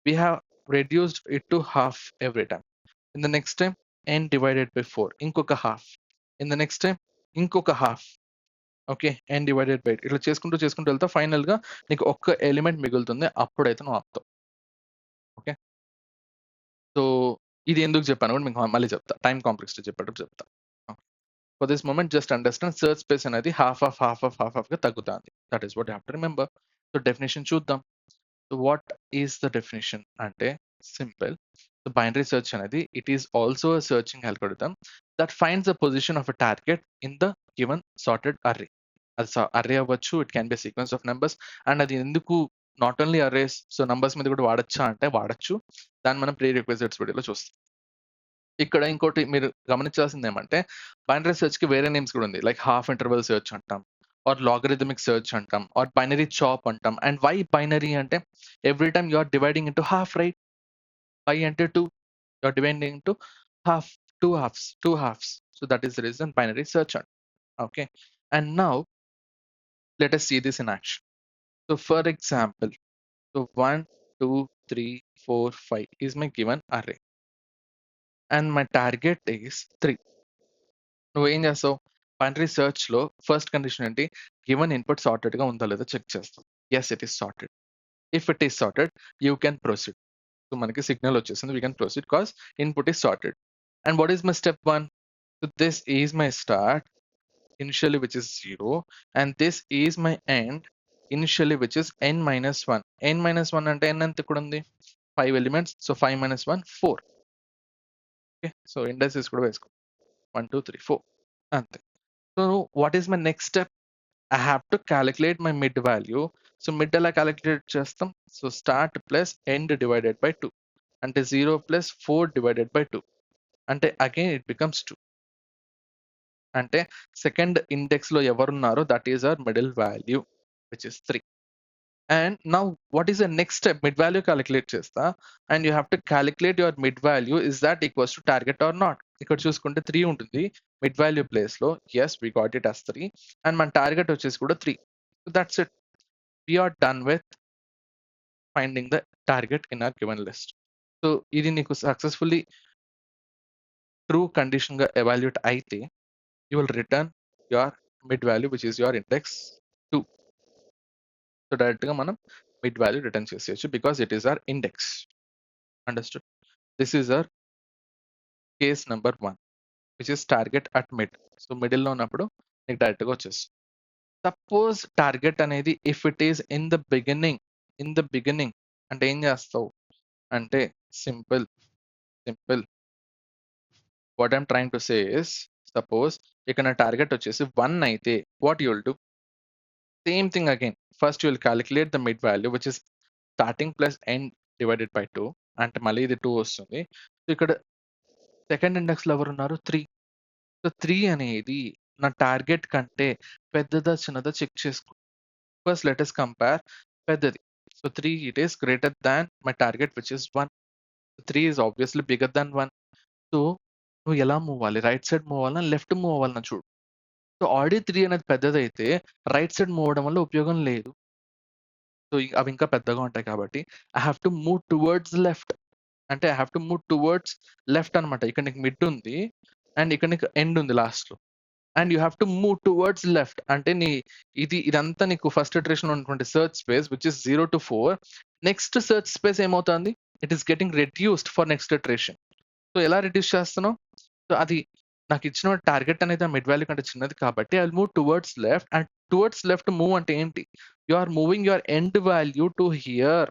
we have reduced it to half every time. In the next time n divided by 4, ఇంకొక half. In the next time ఇంకొక half. Okay, n divided by, ఇట్లా చేసుకుంటూ వెళ్తా ఫైనల్ గా నీకు ఒక్క ఎలిమెంట్ మిగులుతుంది, అప్పుడైతే నువ్వు ఆపుతావు. ఓకే, సో ఇది ఎందుకు చెప్పాను కూడా మీకు మళ్ళీ చెప్తా, టైం కాంప్లెక్సిటీ చెప్పేటప్పుడు చెప్తా. For this moment just understand, search space అనేది హాఫ్ గా తగ్గుతుంది. That is what you have to remember. So definition చూద్దాం. So what is the definition అంటే సింపుల్. సో బైనరీ సెర్చ్ అనేది it is also a searching algorithm that finds the position of a target in the given sorted array. అది array అవ్వచ్చు, it can be sequence of numbers. And అది ఎందుకు not only arrays, so numbers మీద కూడా వాడచ్చా అంటే వాడచ్చు. దాన్ని మనం ప్రీ రిక్వెజిట్స్ వీడియోలో చూస్తాం. ఇక్కడ ఇంకోటి మీరు గమనించాల్సింది ఏమంటే, బైనరీ సెర్చ్ కి వేరే నేమ్స్ కూడా ఉంది. లైక్ హాఫ్ ఇంటర్వల్ సెర్చ్ అంటాం, ఆర్ లాగరిథమిక్ సెర్చ్ అంటాం, ఆర్ బైనరీ చాప్ అంటాం. అండ్ వై బైనరీ అంటే every time you are dividing into half, right? Bi అంటే 2, you are dividing into half, two halves. So that is the reason binary search on. Okay, and now let us see this in action. So for example, so 1, 2, 3, 4, 5 is my given array, and my target is 3. నువ్వు ఏం చేస్తావు? Binary search లో first condition ఏంటి? Given input sorted గా ఉందా లేదా check చేస్తావు. Yes, it is sorted. If it is sorted, you can proceed. So మనకి సిగ్నల్ వచ్చేసింది, we can proceed cause input is sorted. And what is my step 1? So this is my start initially, which is 0, and this is my end initially, which is n minus 1. N minus 1 అంటే n ఎంత ఇక్కడ ఉంది? 5 elements. So 5 minus 1, 4. Okay, so indices కూడా వేసుకో. 1, 2, 3, 4. అంతే. So what is my next step? I have to calculate my mid value. So mid ఎలా calculate చేస్తాం? So start plus end divided by 2. అంటే 0 plus 4 divided by 2. అంటే again it becomes 2. అంటే second index లో ఎవరున్నారో that is our middle value, which is 3. And now what is the next step? Mid value calculate చేస్తా, and you have to calculate your mid value. Is that equals to target or not? ఇక్కడ చూసుకుంటే 3 ఉంటుంది mid value place లో. Yes, we got it as 3, and మన target వచ్చేసి కూడా 3. That's it, we are done with finding the target in our given list. So ఇది నీకు successfully true condition గా ఎవాల్యుయేట్ అయితే you will return your mid value, which is your index 2. So direct గా మనం mid value return చేసేయచ్చు because it is our index. Understood? This is our case number 1, which is target at mid. So middle లో ఉన్నప్పుడు నీకు direct గా వచ్చేస్తుంది. Suppose target అనేది if it is in the beginning అంటే ఏం చేస్తావు అంటే simple what I'm trying to say is, suppose ఇక్కడ నా టార్గెట్ వచ్చేసి 1 అయితే what you will do? Same thing again. First, you will calculate the mid value, which is starting plus end divided by 2. అంటే మళ్ళీ ఇది 2 వస్తుంది. సో ఇక్కడ second index లో ఎవరు ఉన్నారు? 3. సో 3 అనేది నా టార్గెట్ కంటే పెద్దదా చిన్నదా చెక్ చేసుకో. ఫస్ట్ లెట్ us కంపేర్ పెద్దది. So 3 it is greater than my target which is 1. 3 is obviously bigger than 1. So నువ్వు ఎలా మూవ్ అవ్వాలి? రైట్ సైడ్ మూవ్ అవ్వాలన్నా లెఫ్ట్ మూవ్ అవ్వాలన్నా చూడు. సో ఆల్రెడీ 3 అనేది పెద్దదైతే రైట్ సైడ్ మూవ్ అవడం వల్ల ఉపయోగం లేదు. సో అవి ఇంకా పెద్దగా ఉంటాయి కాబట్టి I have to move towards left. అంటే I have to move towards left అనమాట. ఇక్కడ నీకు మిడ్ ఉంది అండ్ ఇక్కడ నీకు ఎండ్ ఉంది లాస్ట్ లో, and you have to move towards left. అంటే ఇదంతా నీకు ఫస్ట్ ఇటరేషన్ ఉన్నటువంటి search space which is 0 to 4. Next search space ఏమవుతుంది? It is getting reduced for next iteration. So ఎలా రెడ్యూస్ చేస్తున్నావు? సో అది నాకు ఇచ్చిన టార్గెట్ అనేది ఆ మిడ్ వాల్యూ కంటే చిన్నది కాబట్టి I will move towards left. And towards left move అంటే ఏంటి? You are moving your end value to here.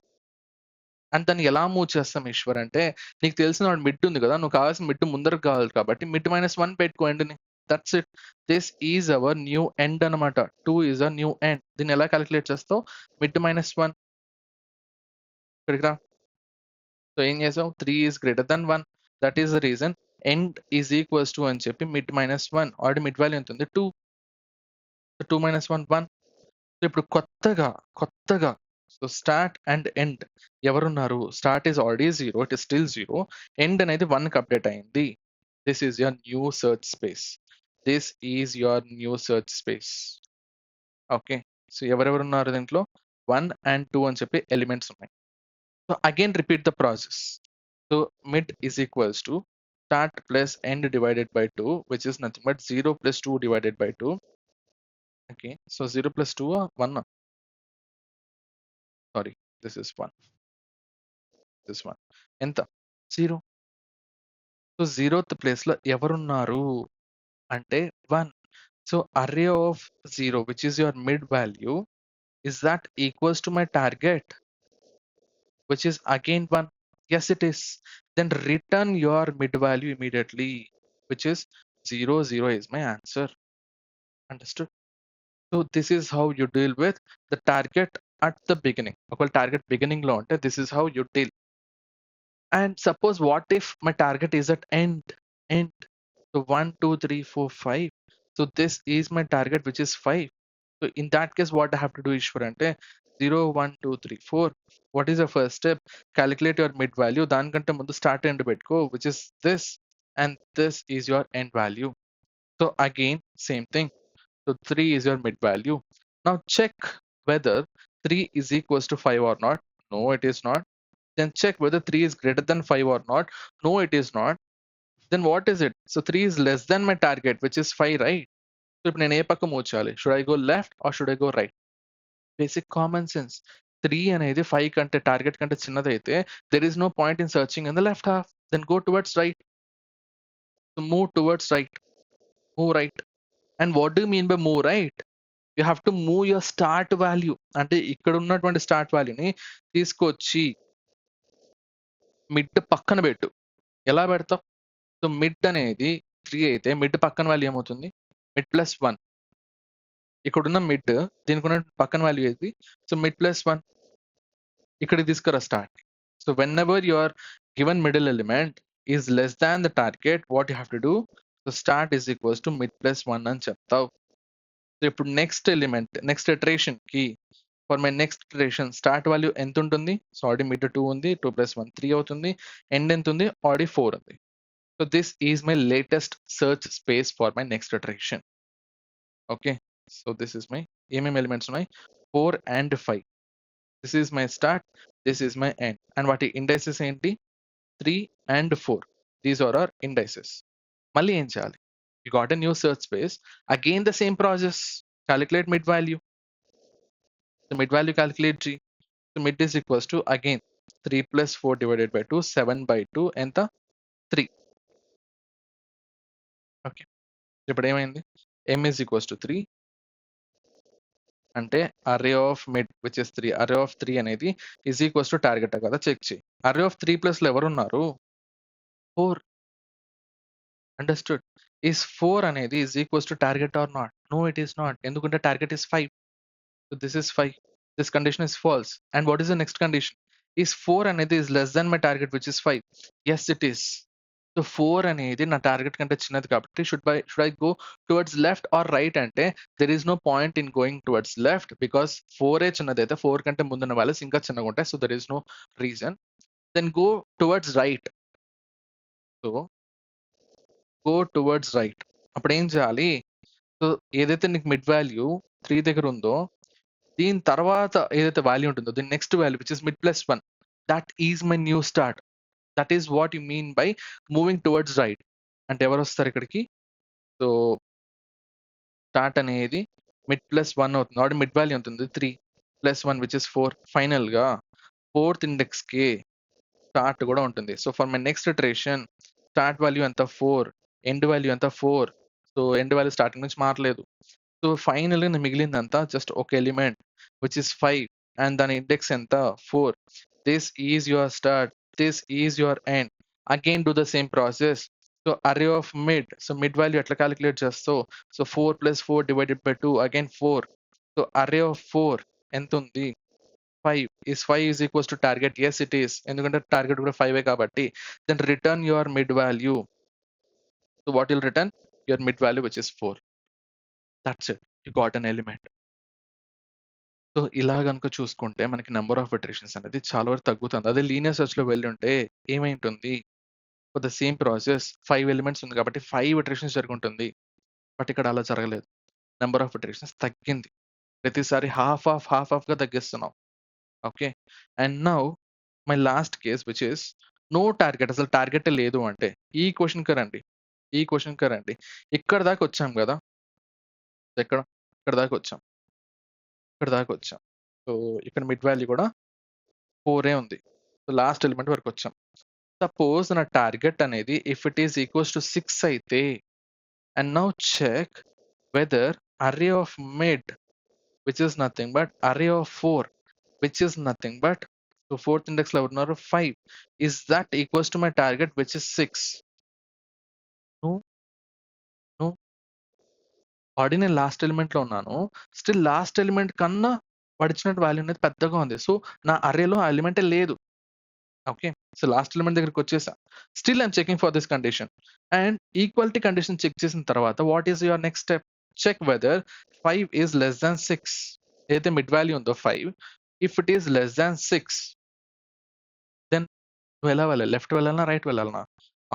అండ్ దాన్ని ఎలా మూవ్ చేస్తాం ఈశ్వర్ అంటే, నీకు తెలిసిన మిడ్ ఉంది కదా, నువ్వు కావాల్సిన మిడ్ ముందరకు కావాలి కాబట్టి మిడ్ -1 పెట్టుకో ఎండ్ని. That's it. This is our new end అనమాట. 2 ఈజ్ అ న్యూ ఎండ్. దీన్ని ఎలా క్యాలిక్యులేట్ చేస్తావు? మిడ్ -1 ఇక్కడికి రా. సో ఏం చేసావు? 3 is greater than 1. That is the reason end is equals to అని చెప్పి మిడ్ -1. ఆల్రెడీ మిడ్ వాల్యూ ఎంత ఉంది? 2. 2 - 1 1. సో ఇప్పుడు కొత్తగా సో స్టార్ట్ అండ్ ఎండ్ ఎవరున్నారు? Start is already 0, it is still 0. End అనేది 1 కి అప్డేట్ అయింది. This is your new search space. Okay, so ఎవరెవరున్నారు దీంట్లో? 1 and 2 అని చెప్పి ఎలిమెంట్స్ ఉన్నాయి. So again repeat the process. So mid is equals to start plus end divided by 2, which is nothing but 0 + 2 divided by 2. Okay, so 0 + 2 1. Sorry, this is 1. This 1 ఎంత? 0. So 0th place లో ఎవరున్నారు అంటే 1. So array of 0, which is your mid value, is that equals to my target, which is again 1? Yes, it is. Then return your mid value immediately, which is 0 0 is my answer. Understood? So this is how you deal with the target at the beginning. ఒకవేళ target beginning లో ఉంటే this is how you deal. And suppose what if my target is at end. So 1, 2, 3, 4, 5. So this is my target, which is 5. So in that case, what I have to do is ante 0, 1, 2, 3, 4. What is the first step? Calculate your mid value. దానికంటే ముందు start end పెట్టుకో, which is this, and this is your end value. So again, same thing. So 3 is your mid value. Now check whether 3 is equals to 5 or not. No, it is not. Then check whether 3 is greater than 5 or not. No, it is not. Then what is it? So 3 is less than my target, which is 5, right? So ఇప్పుడు నేను ఏ పక్క move చేయాలి? Should I go left or should I go right? Basic common sense. 3 అనేది 5 కంటే target కంటే చిన్నదైతే there is no point in searching in the left half. Then go towards right. So move towards right. Move right. And what do you mean by move right? You have to move your start value. అంటే ఇక్కడ ఉన్నటువంటి start వాల్యూని తీసుకొచ్చి mid పక్కన పెట్టు. ఎలా పెడతావు? So mid అనేది 3 అయితే మిడ్ పక్కన వాల్యూ ఏమవుతుంది? Mid plus 1. ఇక్కడున్న మిడ్ దీనికి ఉన్న పక్కన వాల్యూ ఏది? So mid plus 1. ఇక్కడికి తీసుకురా start. So when ever your given middle element is less than the target, what you have to do? So start is equals to mid plus 1 అని చెప్తావు. So ఇప్పుడు next element, next iteration కి for my next iteration start value ఎంత ఉంటుంది? So already mid 2 ఉంది, 2 plus 1 3 అవుతుంది. End ఎంత ఉంది? ఆల్రెడీ 4 ఉంది. So this is my latest search space for my next iteration. Okay, so this is my ఏమేమి elements ఉన్నాయి? 4 and 5. This is my start, this is my end. అండ్ వాటి indices ఏంటి? 3 and 4. These are our indices. మళ్ళీ ఏం చేయాలి? You got a new search space. Again the same process. Calculate mid value. The mid value calculate G. So mid is equals to again 3 plus 4 divided by 2, 7 by 2 ఎంత? 3. Okay. ఇప్పుడు ఏమైంది? M is equals to 3. అంటే array of mid which is 3. Array of 3 అనేది is equals to target కదా, check చేయి. Array of 3 plus లో ఎవరు ఉన్నారు? 4. Understood? Is 4 అనేది is equals to target or not? No, it is not. ఎందుకంటే target is 5. So this is 5. This condition is false. And what is the next condition? Is 4 అనేది is less than my target, which is 5. Yes, it is. So 4 అనేది నా target కంటే చిన్నది కాబట్టి should I go towards left or right అంటే there is no point in going towards left because 4 చిన్నది అయితే 4 కంటే ముందున్న వాల్యూస్ ఇంకా చిన్నగా ఉంటాయి. So there is no reason. Then go towards right. So go towards right. అప్పుడు ఏం చేయాలి? సో ఏదైతే నీకు మిడ్ వాల్యూ 3 దగ్గర ఉందో దీని తర్వాత ఏదైతే వాల్యూ ఉంటుందో దీని next value which is mid plus 1, that is my new start. That is what you mean by moving towards right. అంటే ఎవరు వస్తారు ఇక్కడికి? సో స్టార్ట్ అనేది మిడ్ ప్లస్ 1 అవుతుంది. ఆల్రెడీ మిడ్ వాల్యూ ఉంటుంది 3 ప్లస్ 1 విచ్ ఇస్ 4. ఫైనల్ గా 4th index కి start కూడా ఉంటుంది. So for my next iteration start value ఎంత? 4. ఎండ్ వాల్యూ ఎంత? 4. సో ఎండ్ వాల్యూ స్టార్టింగ్ నుంచి మారలేదు. సో ఫైనల్ మిగిలిందంతా జస్ట్ ఒక ఎలిమెంట్ which is 5 and దాని ఇండెక్స్ ఎంత? 4. This is your start, this is your end. Again do the same process. So array of mid, so mid value ఎట్లా calculate చేస్తావు? So 4 plus 4 divided by 2, again 4. So array of 4 ఎంత ఉంది? 5. Is 5 is equals to target? Yes, it is. ఎందుకంటే target కూడా 5 కాబట్టి. Then return your mid value. So what you'll return? Your mid value which is 4. That's it. You got an element. So ఇలా గనుక చూసుకుంటే మనకి number of iterations అనేది చాలా వరకు తగ్గుతుంది. అదే లీనియర్ సెర్చ్ లో వెళ్ళి ఉంటే ఏమైంటుంది? For the same process 5 elements ఉంది కాబట్టి 5 ఇటరేషన్స్ జరుగుతుంది. బట్ ఇక్కడ అలా జరగలేదు. నెంబర్ ఆఫ్ ఇటరేషన్స్ తగ్గింది. ప్రతిసారి హాఫ్ గా తగ్గిస్తున్నాం. Okay, and now my last case which is no target. అసలు టార్గెట్ లేదు అంటే ఈ క్వశ్చన్ కి రండి. ఇక్కడ దాకా వచ్చాం కదా, ఇక్కడ దాకా వచ్చాం. సో ఇక్కడ మిడ్ వాల్యూ కూడా 4 ఉంది. సో లాస్ట్ ఎలిమెంట్ వరకు వచ్చాం. సపోజ్ నా టార్గెట్ అనేది if it is equals to 6 అయితే, and now check whether array of mid which is nothing but array of 4 which is nothing but so 4th index లో ఉన్నారు 5, is that equals to my target which is 6? No. Already నేను last element లో ఉన్నాను. Still last element కన్నా వాడిచ్చినట్టు value అనేది పెద్దగా ఉంది. So, నా అర్రేలో ఆ ఎలిమెంటే లేదు. ఓకే. సో, లాస్ట్ ఎలిమెంట్ దగ్గరికొచ్చేసా. Still I'm checking for this condition. And equality condition check చేసిన తర్వాత what is your next step? Check whether 5 is less than 6. ఏదైతే మిడ్ వాల్యూ ఉందో 5, if it is less than 6, then నువ్వెలా వెళ్ళాలి? Left వెళ్ళాలనా? Right వెళ్ళాలనా?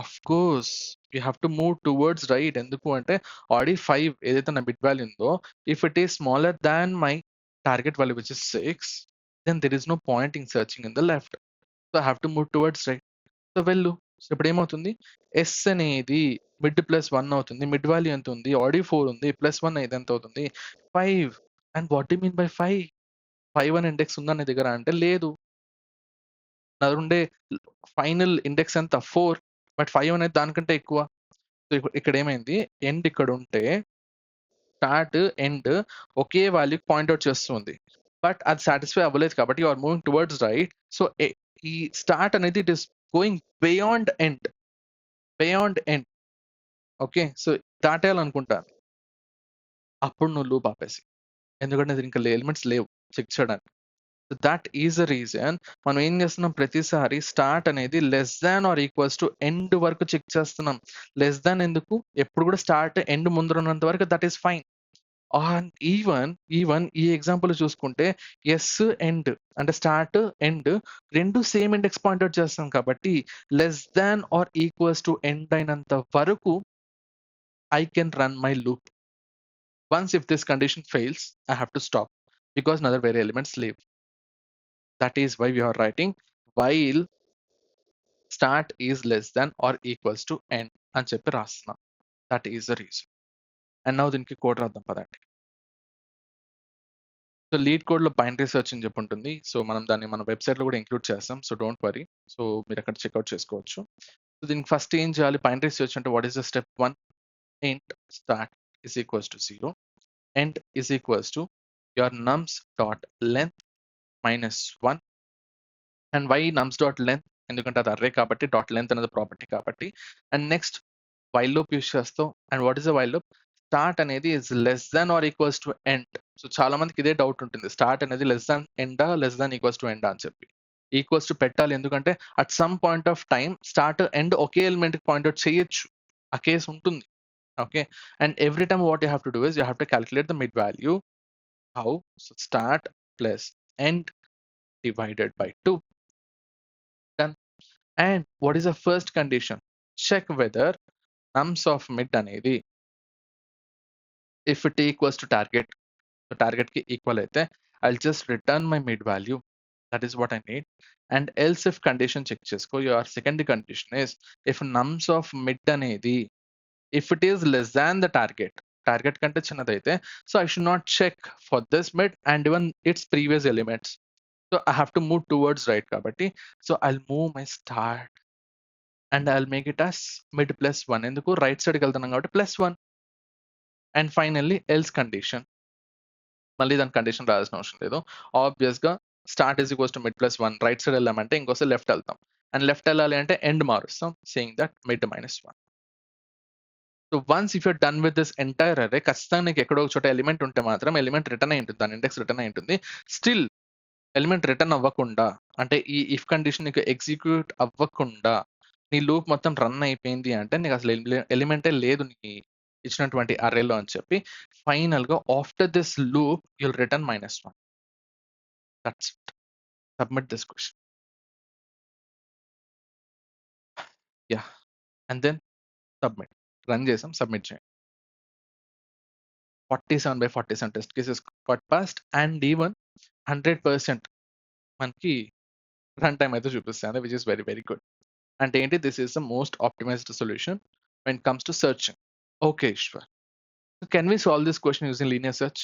Of course you have to move towards right. ఎందుకు అంటే ఆల్రెడీ 5 ఏదైతే నా బిట్ వాల్యూ ఉందో, if it is smaller than my target value which is 6, then there is no point in searching in the left. So, I have to move towards right. So, వెళ్ళు. So, ఇప్పుడేమవుతుంది? S అనేది mid plus 1 అవుతుంది. Mid value ఎంతుంది? Already 4 ఉంది. Plus 1 అయితే ఎంతవుతుంది? 5. And what do you mean by 5? 5 అనే index ఉందా నీ దగ్గర? అంటే లేదు. నా దగ్గర ఉండే ఫైనల్ ఇండెక్స్ ఎంత? 4. బట్ 5 అనేది దానికంటే ఎక్కువ. సో, ఇక్కడేమైంది? ఎండ్ ఇక్కడుంటే స్టార్ట్, ఎండ్ ఒకే వాల్యూకి పాయింట్ ఔట్ చేస్తుంది. బట్ అది సాటిస్ఫై అవ్వలేదు కాబట్టి you are moving towards right. So, ఈ స్టార్ట్ అనేది it is going beyond end. Beyond end. Okay. So, దాటేయాలనుకుంటా. అప్పుడు నువ్వు లూప్ ఆపేసేయి. ఎందుకంటే దీనికి ఎలిమెంట్స్ లేవు చెక్ చేయడానికి. దట్ ఈస్ ద రీజన్ మనం ఏం చేస్తున్నాం? ప్రతిసారి స్టార్ట్ అనేది less than or equals to end వరకు చెక్ చేస్తున్నాం. లెస్ థాన్ ఎందుకు? ఎప్పుడు కూడా స్టార్ట్, ఎండ్ ముందర ఉన్నంత వరకు that is fine. On even ఈ ఎగ్జాంపుల్ చూసుకుంటే ఎస్, ఎండ్ అంటే start, end 2 same index point out చేస్తాం కాబట్టి less than or equals to end అయినంత వరకు I can run my loop. Once if this condition fails, I have to stop because another very elements leave. That is why we are writing while start is less than or equals to end అని చెప్పి రాస్తున్నాం. That is the reason. And now దీనికి code రాద్దాం పదండి. So lead code లో binary search అని చెప్పి ఉంటుంది. సో మనం దాన్ని మన వెబ్సైట్ లో కూడా ఇంక్లూడ్ చేస్తాం. So don't worry. సో మీరు అక్కడ చెక్అవుట్ చేసుకోవచ్చు. సో దీనికి ఫస్ట్ ఏం చేయాలి? బైనరీ సెర్చ్ అంటే what is the step 1? int start is equals to 0. End is equals to your nums dot length minus 1. And why nums dot length? ఎందుకంటే అది array కాబట్టి డాట్ లెంత్ అనేది property కాబట్టి. And next while loop use చేస్తాం. And what is the while loop? Start అనేది is less than or equals to end. So చాలా మందికి ఇదే డౌట్ ఉంటుంది. స్టార్ట్ అనేది లెస్ దాన్ ఎండా, లెస్ దాన్ ఈక్వల్స్ టు ఎండా అని చెప్పి. ఈక్వల్స్ టు పెట్టాలి ఎందుకంటే at some point of time start, end okay element కి పాయింట్ అవుట్ చేయొచ్చు. ఆ కేసు ఉంటుంది. Okay, and every time what you have to do is you have to calculate the mid value. How? So start plus end divided by 2. Done. And what is the first condition? Check whether nums of mid అనేది if it equals to target, so target ki equal అయితే I'll just return my mid value. That is what I need. And else if condition check చేసుకో. Your second condition is if nums of mid అనేది if it is less than the target కంటే చిన్నదైతే, so I should not check for this mid and even its previous elements. So I have to move towards right kabatti. So I'll move my start and I'll make it as mid plus 1. ఎందుకు? Right సైడ్కి వెళ్తున్నాం కాబట్టి +1. And finally else condition. మళ్ళీ దాని condition రాయాల్సిన అవసరం లేదు. Obvious గా start is equals to mid plus 1. Right side వెళ్ళామంటే ఇంకోసారి లెఫ్ట్ వెళ్తాం. అండ్ లెఫ్ట్ వెళ్ళాలి అంటే ఎండ్ మారుస్తాం, saying that mid -1. So once if you're done with this entire array, ఖచ్చితంగా నీకు ఎక్కడో ఒక చోట ఎలిమెంట్ ఉంటే మాత్రం ఎలిమెంట్ రిటర్న్ అయి ఉంటుంది, దాని ఇండెక్స్ రిటర్న్ అయి ఉంటుంది. స్టిల్ ఎలిమెంట్ రిటర్న్ అవ్వకుండా, అంటే ఈ ఇఫ్ కండిషన్ నీకు ఎగ్జిక్యూట్ అవ్వకుండా నీ లూప్ మొత్తం రన్ అయిపోయింది అంటే నీకు అసలు ఎలిమెంటే లేదు నీ ఇచ్చినటువంటి అరేలో అని చెప్పి ఫైనల్ గా after this loop you'll return -1. That's it. Submit this question. Ya, and then submit. Run చేసాం, సబ్మిట్ చేయండి. 47/47 test cases got passed and even 100% మనకి రన్ టైమ్ అయితే చూపిస్తుంది, which is very very good. అంటే ఏంటి? This is the most optimised solution when it comes to searching. Okay Ishwar, can we solve this question using linear search?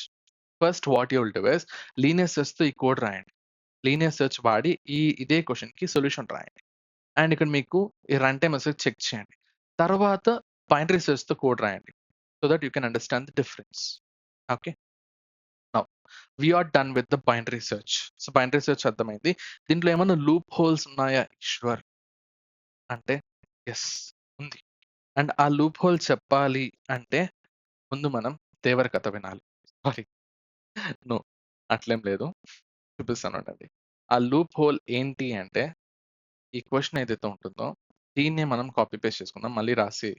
First what you will do is linear search తో ఈ code రాయండి. Linear search వాడి ఇదే question కి solution రాయండి. And ఇక్కడ మీకు ఈ రన్ టైమ్ మెసేజ్ చెక్ చేయండి. తర్వాత బైనరీ సెర్చ్ తో కోడ్ రాయండి so that you can understand the difference. Okay, now we're done with the binary search. So binary search అర్థమైంది. దీంట్లో ఏమైనా లూప్ హోల్స్ ఉన్నాయా ఈశ్వర్ అంటే ఎస్ ఉంది. అండ్ ఆ లూప్ హోల్ చెప్పాలి అంటే ముందు మనం దేవర కథ వినాలి. సారీ, నో, అట్లేం లేదు. చూపిస్తానుండండి. ఆ లూప్ హోల్ ఏంటి అంటే, ఈ క్వెషన్ ఏదైతే ఉంటుందో, దీన్నే మనం కాపీ పేస్ట్ చేసుకుందాం. మళ్ళీ రాసి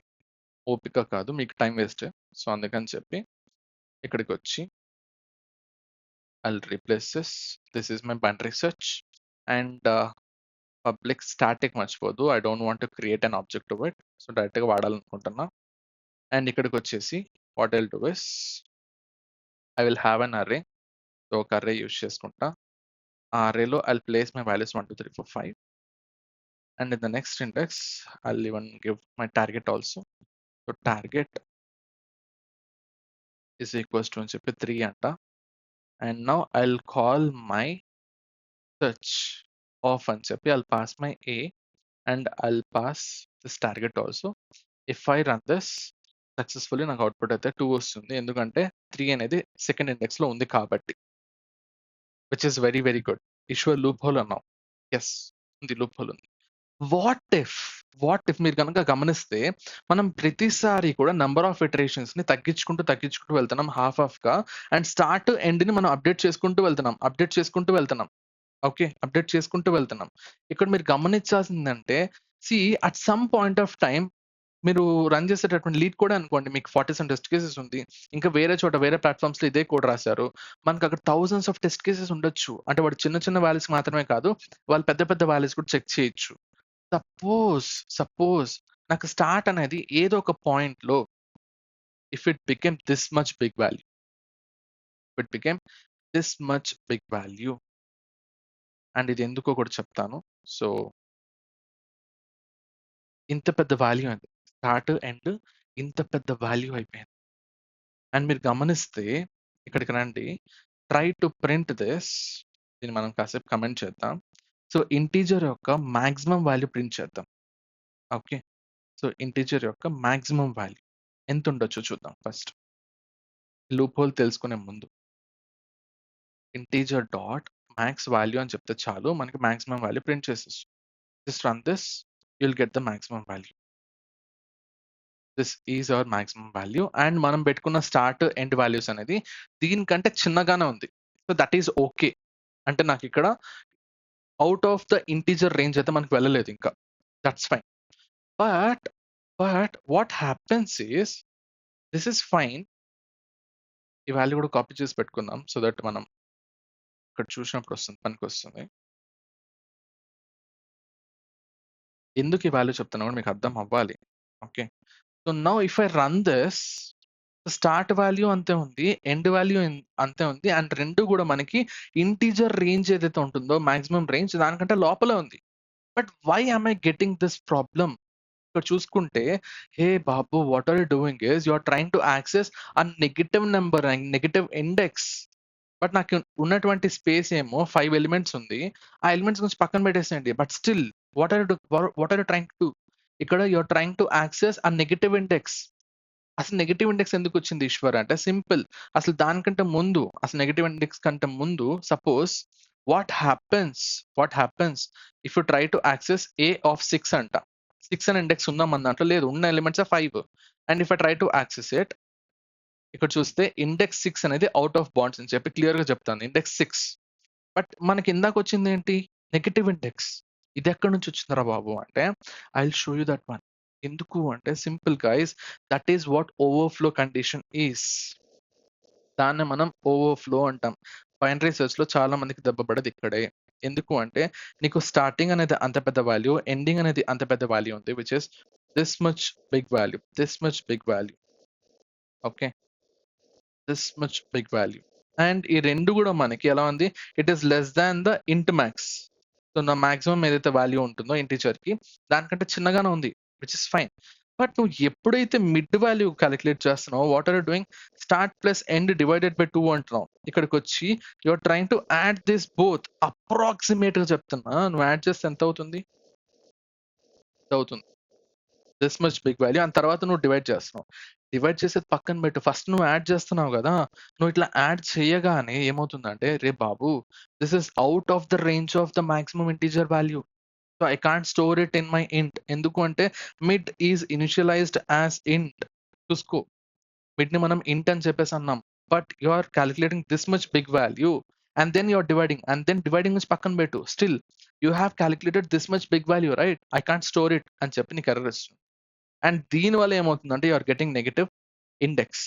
ఓపిక కాదు. మీకు టైం వేస్ట్. సో, అందుకని చెప్పి ఇక్కడికొచ్చి I'll replace this. This is my binary search and public static మర్చిపోద్దు. I don't want to create an object to it. So, డైరెక్ట్‌గా వాడాలనుకుంటున్నా. అండ్ ఇక్కడికొచ్చేసి what I'll do is I will have an array. So, ఒక array use చేసుకుంటా. ఆ అర్రేలో I'll place my values 1, 2, 3, 4, 5 and in the next index I'll even give my target also. So, target is equals to అని చెప్పి 3 అంట. And now I'll call my search of అని చెప్పి I'll pass my a and I'll pass this target also. If I run this successfully నాకు output అయితే 2 వస్తుంది. ఎందుకంటే 3 అనేది సెకండ్ ఇండెక్స్‌లో ఉంది కాబట్టి. Which is very, very good. Ishwar loophole అన్నావు. యెస్, ఉంది, లూప్ హోల్ ఉంది. వాట్ ఇఫ్, మీరు గనక గమనిస్తే మనం ప్రతిసారి కూడా నంబర్ ఆఫ్ ఇటరేషన్స్‌ని తగ్గించుకుంటూ వెళ్తున్నాం హాఫ్‌గా అండ్ స్టార్ట్, ఎండ్‌ని మనం అప్డేట్ చేసుకుంటూ వెళ్తున్నాం. ఓకే. అప్డేట్ చేసుకుంటూ వెళ్తున్నాం. ఇక్కడ మీరు గమనించాల్సిందంటే at some point of time మీరు రన్ చేసేటటువంటి లీడ్ కోడే అనుకోండి. మీకు 47 టెస్ట్ కేసెస్ ఉంది. ఇంకా వేరే చోట వేరే ప్లాట్‌ఫార్మ్స్‌లో ఇదే కోడ్ రాసారు. మనకక్కడ థౌసండ్స్ ఆఫ్ టెస్ట్ కేసెస్ ఉండొచ్చు. అంటే వాడు చిన్న చిన్న వాల్యూస్ మాత్రమే కాదు, వాళ్ళు పెద్ద పెద్ద వాల్యూస్ కూడా చెక్ చేయొచ్చు. సపోజ్, నాకు స్టార్ట్ అనేది ఏదో ఒక పాయింట్‌లో if it became this much big value, and ఇది ఎందుకో కూడా చెప్తాను. సో, ఇంత పెద్ద వాల్యూ అండి. స్టార్ట్, ఎండ్ ఇంత పెద్ద వాల్యూ అయిపోయింది. అండ్ మీరు గమనిస్తే ఇక్కడికి రండి. Try to print this. దీన్ని మనం కాసేపు కమెంట్ చేద్దాం. సో, ఇంటీజర్ యొక్క మాక్సిమం వాల్యూ ప్రింట్ చేద్దాం. ఓకే. సో, ఇంటీజర్ యొక్క మాక్సిమం వాల్యూ ఎంత ఉండొచ్చో చూద్దాం ఫస్ట్. లూప్ హోల్ తెలుసుకునే ముందు. ఇంటీజర్ డాట్ మాక్స్ వాల్యూ అని చెప్తే చాలు, మనకి మాక్సిమం వాల్యూ ప్రింట్ చేసేస్తుంది. Just run this, you'll get the maximum value. This is hour maximum value and మనం పెట్టుకున్న స్టార్ట్, ఎండ్ వాల్యూస్ అనేది దీనికంటే చిన్నగానే ఉంది. So, that is okay. అంటే నాకు ఇక్కడ out of the integer range అయితే మనకు వెళ్ళలేదు ఇంకా. That's fine. But what happens is this is fine. ఈ వాల్యూ కూడా కాపీ చేసి పెట్టుకుందాం. సో దట్ మనం ఇక్కడ చూసినప్పుడు పనికొస్తుంది. ఎందుకు ఈ వాల్యూ చెప్తున్నా కూడా మీకు అర్థం అవ్వాలి. Okay. So now if I run this, start value అంతే ఉంది, ఎండ్ వాల్యూ అంతే ఉంది అండ్ రెండు కూడా మనకి ఇంటీజర్ రేంజ్ ఏదైతే ఉంటుందో మాక్సిమం రేంజ్ దానికంటే లోపలే ఉంది. But why am I getting this problem? ఇక్కడ చూసుకుంటే, హే బాబు, what are you doing is you are trying to access a negative number and negative index. But నాకు ఉన్నటువంటి స్పేస్ ఏమో 5 ఎలిమెంట్స్ ఉంది. ఆ ఎలిమెంట్స్ గురించి పక్కన పెట్టేసేయండి. But still what are you trying to do? ఇక్కడ you are trying to access a negative index. అసలు నెగెటివ్ ఇండెక్స్ ఎందుకు వచ్చింది ఈశ్వర్ అంటే సింపుల్. అసలు దానికంటే ముందు, అసలు నెగెటివ్ ఇండెక్స్ కంటే ముందు suppose what happens if you try to access A of 6 అంట. 6 అనే ఇండెక్స్ ఉందా మన దాంట్లో? లేదు. ఉన్న elements 5. And if I try to access it, ఇక్కడ చూస్తే ఇండెక్స్ 6 అనేది ఔట్ ఆఫ్ బౌండ్స్ అని చెప్పి క్లియర్ గా చెప్తాను. ఇండెక్స్ 6. బట్ మనకి ఇందాక వచ్చింది ఏంటి? Negative index. ఇది ఎక్కడి నుంచి వచ్చిందిరా బాబు అంటే, I will show you that one. ఎందుకు అంటే simple guys, that is what overflow condition is. దాన్ని మనం ఓవర్ఫ్లో అంటాం. బైనరీ సెర్చ్ లో చాలా మందికి దెబ్బ పడేది ఇక్కడే. ఎందుకు అంటే నీకు స్టార్టింగ్ అనేది అంత పెద్ద వాల్యూ, ఎండింగ్ అనేది అంత పెద్ద వాల్యూ ఉంది, which is this much big value. Okay. This much big value. And ఈ రెండు కూడా మనకి ఎలా ఉంది? It is less than the int max. So నా మాక్సిమం ఏదైతే వాల్యూ ఉంటుందో ఇంటీజర్ కి దానికంటే చిన్నగానే ఉంది, విచ్ ఇస్ ఫైన్. బట్ నువ్వు ఎప్పుడైతే మిడ్ వాల్యూ క్యాలిక్యులేట్ చేస్తున్నావు, what are you doing? Start plus end divided by 2 అంటున్నావు. ఇక్కడికి వచ్చి you're trying to add this both. Approximate గా చెప్తున్నా, నువ్వు యాడ్ చేస్తే ఎంత అవుతుంది? This much big value and తర్వాత నువ్వు డివైడ్ చేస్తున్నావు. డివైడ్ చేసేది పక్కన పెట్టు, ఫస్ట్ నువ్వు యాడ్ చేస్తున్నావు కదా. నువ్వు ఇట్లా యాడ్ చేయగానే ఏమవుతుందంటే, రే బాబు, this is out of the range of the maximum integer value. So I can't store it in my int. ఎందుకు అంటే మిడ్ ఈజ్ ఇనిషియలైజ్డ్ యాజ్ ఇంట్. చూసుకో, మిడ్ ని మనం ఇంట్ అని చెప్పేసి అన్నాం. But you are calculating this much big value. and then you're dividing, and then dividing నుంచి పక్కన పెట్టు, still you have calculated this much big value, right? I can't store it అని చెప్పి నీకు ఎర్రర్ ఇస్తుంది. అండ్ దీనివల్ల ఏమవుతుందంటే you are getting index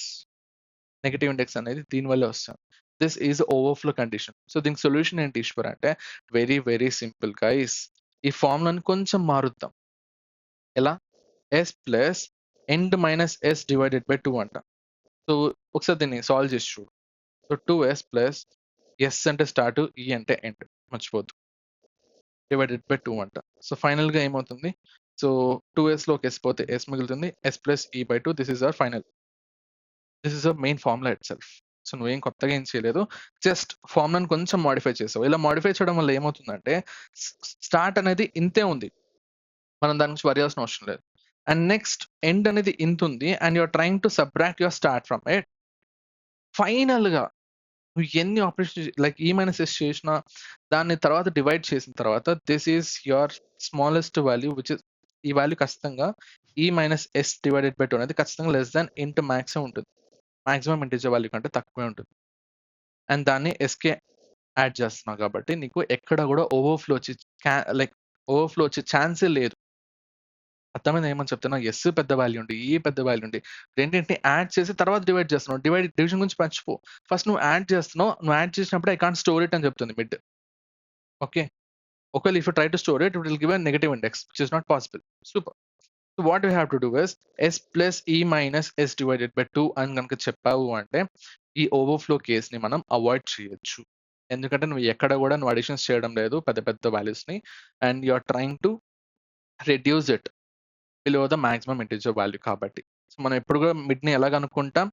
negative index అనేది దీనివల్లే వస్తుంది. This is overflow condition. So దీనికి సొల్యూషన్ ఏంటి ఈశ్వర్ అంటే, వెరీ వెరీ సింపుల్ గైస్. ఈ ఫార్ములాని కొంచెం మారుద్దాం. ఎలా? S plus end minus S divided by 2 అంట. సో ఒకసారి దీన్ని సాల్వ్ చేసి చూడు. సో 2s ప్లస్ ఎస్ అంటే స్టార్ట్, ఈ అంటే ఎండ్, మర్చిపోద్దు, డివైడెడ్ బై 2 అంట. సో ఫైనల్ గా ఏమవుతుంది? సో 2s లో ఒక ఎస్ పోతే ఎస్ మిగులుతుంది, ఎస్ ప్లస్ ఈ by 2. This is our final, this is our main formula it self. So నువ్వేం కొత్తగా ఏం చేయలేదు, జస్ట్ ఫార్ములాని కొంచెం మాడిఫై చేసావు. ఇలా మాడిఫై చేయడం వల్ల ఏమవుతుందంటే స్టార్ట్ అనేది ఇంతే ఉంది, మనం దాని నుంచి వరి అవ్వాల్సిన అవసరం లేదు. అండ్ నెక్స్ట్ ఎండ్ అనేది ఇంత ఉంది, and you're trying to subtract your start from it. Final గా నువ్వు ఎన్ని operation like E minus S చేసినా, దాన్ని తర్వాత డివైడ్ చేసిన తర్వాత this is your smallest value, which is ఈ వాల్యూ ఖచ్చితంగా E minus S divided by 2 అనేది ఖచ్చితంగా లెస్ దాన్ ఇంట్ మ్యాక్స్ ఉంటుంది, మాక్సిమం ఇంటిజర్ వాల్యూ కంటే తక్కువే ఉంటుంది. అండ్ దాన్ని ఎస్కే యాడ్ చేస్తున్నావు కాబట్టి నీకు ఎక్కడ కూడా ఓవర్ఫ్లో వచ్చి ఓవర్ఫ్లో వచ్చే ఛాన్సే లేదు. అర్థమైంది ఏమని చెప్తున్నా? ఎస్ పెద్ద వాల్యూ ఉండి, ఈ పెద్ద వాల్యూ ఉండి, రెండింటిని యాడ్ చేసి తర్వాత డివైడ్ చేస్తున్నావు. డివిజన్ గురించి మర్చిపో, ఫస్ట్ నువ్వు యాడ్ చేస్తున్నావు. నువ్వు యాడ్ చేసినప్పుడు ఐ కాంట్ స్టోర్ ఇట్ అని చెప్తుంది మిడ్. ఓకే, ఒకవేళ if you try to store it will give a negative index which is not possible. Super. So what you have to do is S plus E minus S divided by 2 అని కనుక చెప్పావు అంటే ఈ overflow కేస్ని మనం avoid చేయొచ్చు. ఎందుకంటే నువ్వు ఎక్కడ కూడా నువ్వు అడిషన్స్ చేయడం లేదు పెద్ద పెద్ద వాల్యూస్ని, and you are trying to reduce it below the maximum integer value కాబట్టి. సో మనం ఎప్పుడు కూడా మిడ్ ని ఎలా కనుక్కుంటాం?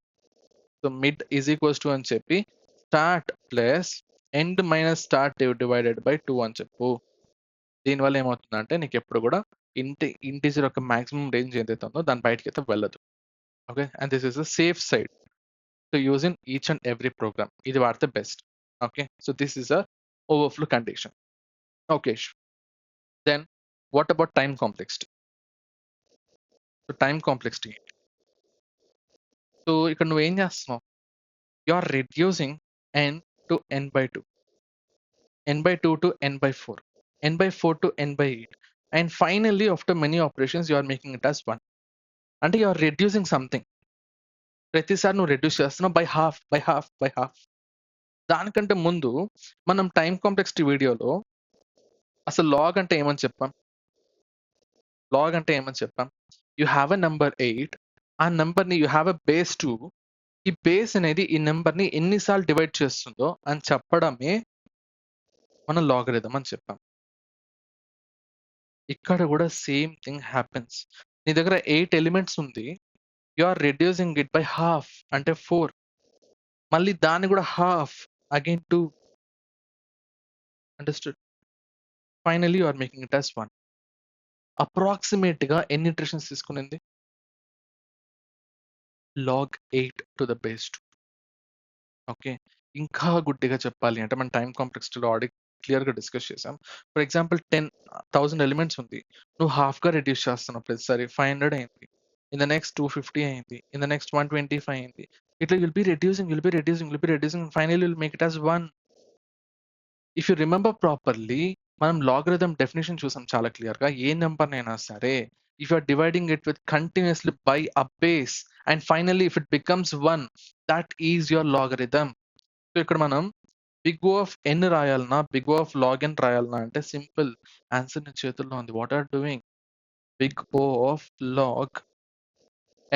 So mid is equals to అని చెప్పి start plus end minus start divided by 2 అని చెప్పు. దీనివల్ల ఏమవుతుందంటే నీకు ఎప్పుడు కూడా ఇంటిజర్ యొక్క మాక్సిమం రేంజ్ ఏదైతే ఉందో దాని బయటకి అయితే వెళ్ళదు. Okay, and this is a safe side to use in each and every program. ఇది వాడితే best. Okay, so this is a overflow condition. Okay, then what about time complexity? So time complexity, so ఇక్కడ నువ్వు ఏం చేస్తున్నావు? You are reducing n to n by 2, n by 2 to n by 4, n by 4 to n by 8, and finally after many operations you are making it as 1. అంటే you are reducing something. ప్రతిసారి నువ్వు reduce చేస్తున్నావు by half by half by half. దానికంటే ముందు మనం time complexity వీడియోలో అసలు log అంటే ఏమని చెప్పాం? లాగ్ అంటే ఏమని చెప్పాం? యు హ్యావ్ ఎ నెంబర్ 8, ఆ నెంబర్ని యు హ్యావ్ ఎ బేస్ 2, ఈ బేస్ అనేది ఈ నెంబర్ని ఎన్నిసార్లు డివైడ్ చేస్తుందో అని చెప్పడమే మనం లాగరిథం అని చెప్పాం. ఇక్కడ కూడా సేమ్ థింగ్ హ్యాపెన్స్. నీ దగ్గర 8 ఎలిమెంట్స్ ఉంది, you are reducing it by half అంటే 4, మళ్ళీ దాన్ని కూడా half again 2. Understood? Finally you are making it as 1. Approximate గా ఎన్ని ఇటరేషన్స్ తీసుకునింది? log 8 to the base 2. Okay, ఇంకా గుడ్డిగా చెప్పాలి అంటే మన టైం కాంప్లెక్సిటీలో ఆల్రెడీ క్లియర్గా డిస్కస్ చేసాం. ఫర్ ఎగ్జాంపుల్ 10,000 ఎలిమెంట్స్ ఉంది, నువ్వు హాఫ్గా రెడ్యూస్ చేస్తున్నావు ప్రతిసారి. 500 అయింది, ఇన్ ద నెక్స్ట్ 250 అయింది, ఇన్ ద నెక్స్ట్ 125 అయింది. ఇట్లా will be reducing final will make it as 1. If you remember properly మనం లాగరిథం డెఫినేషన్ చూసాం చాలా క్లియర్గా. ఏ నెంబర్నైనా సరే if you are dividing it with continuously by a base and finally if it becomes 1, that is your logarithm. So ఇక్కడ మనం big O of N రాయాలన్నా big O of log N రాయాలన్నా అంటే simple, answer నీ చేతుల్లో ఉంది. What are doing? Big O of log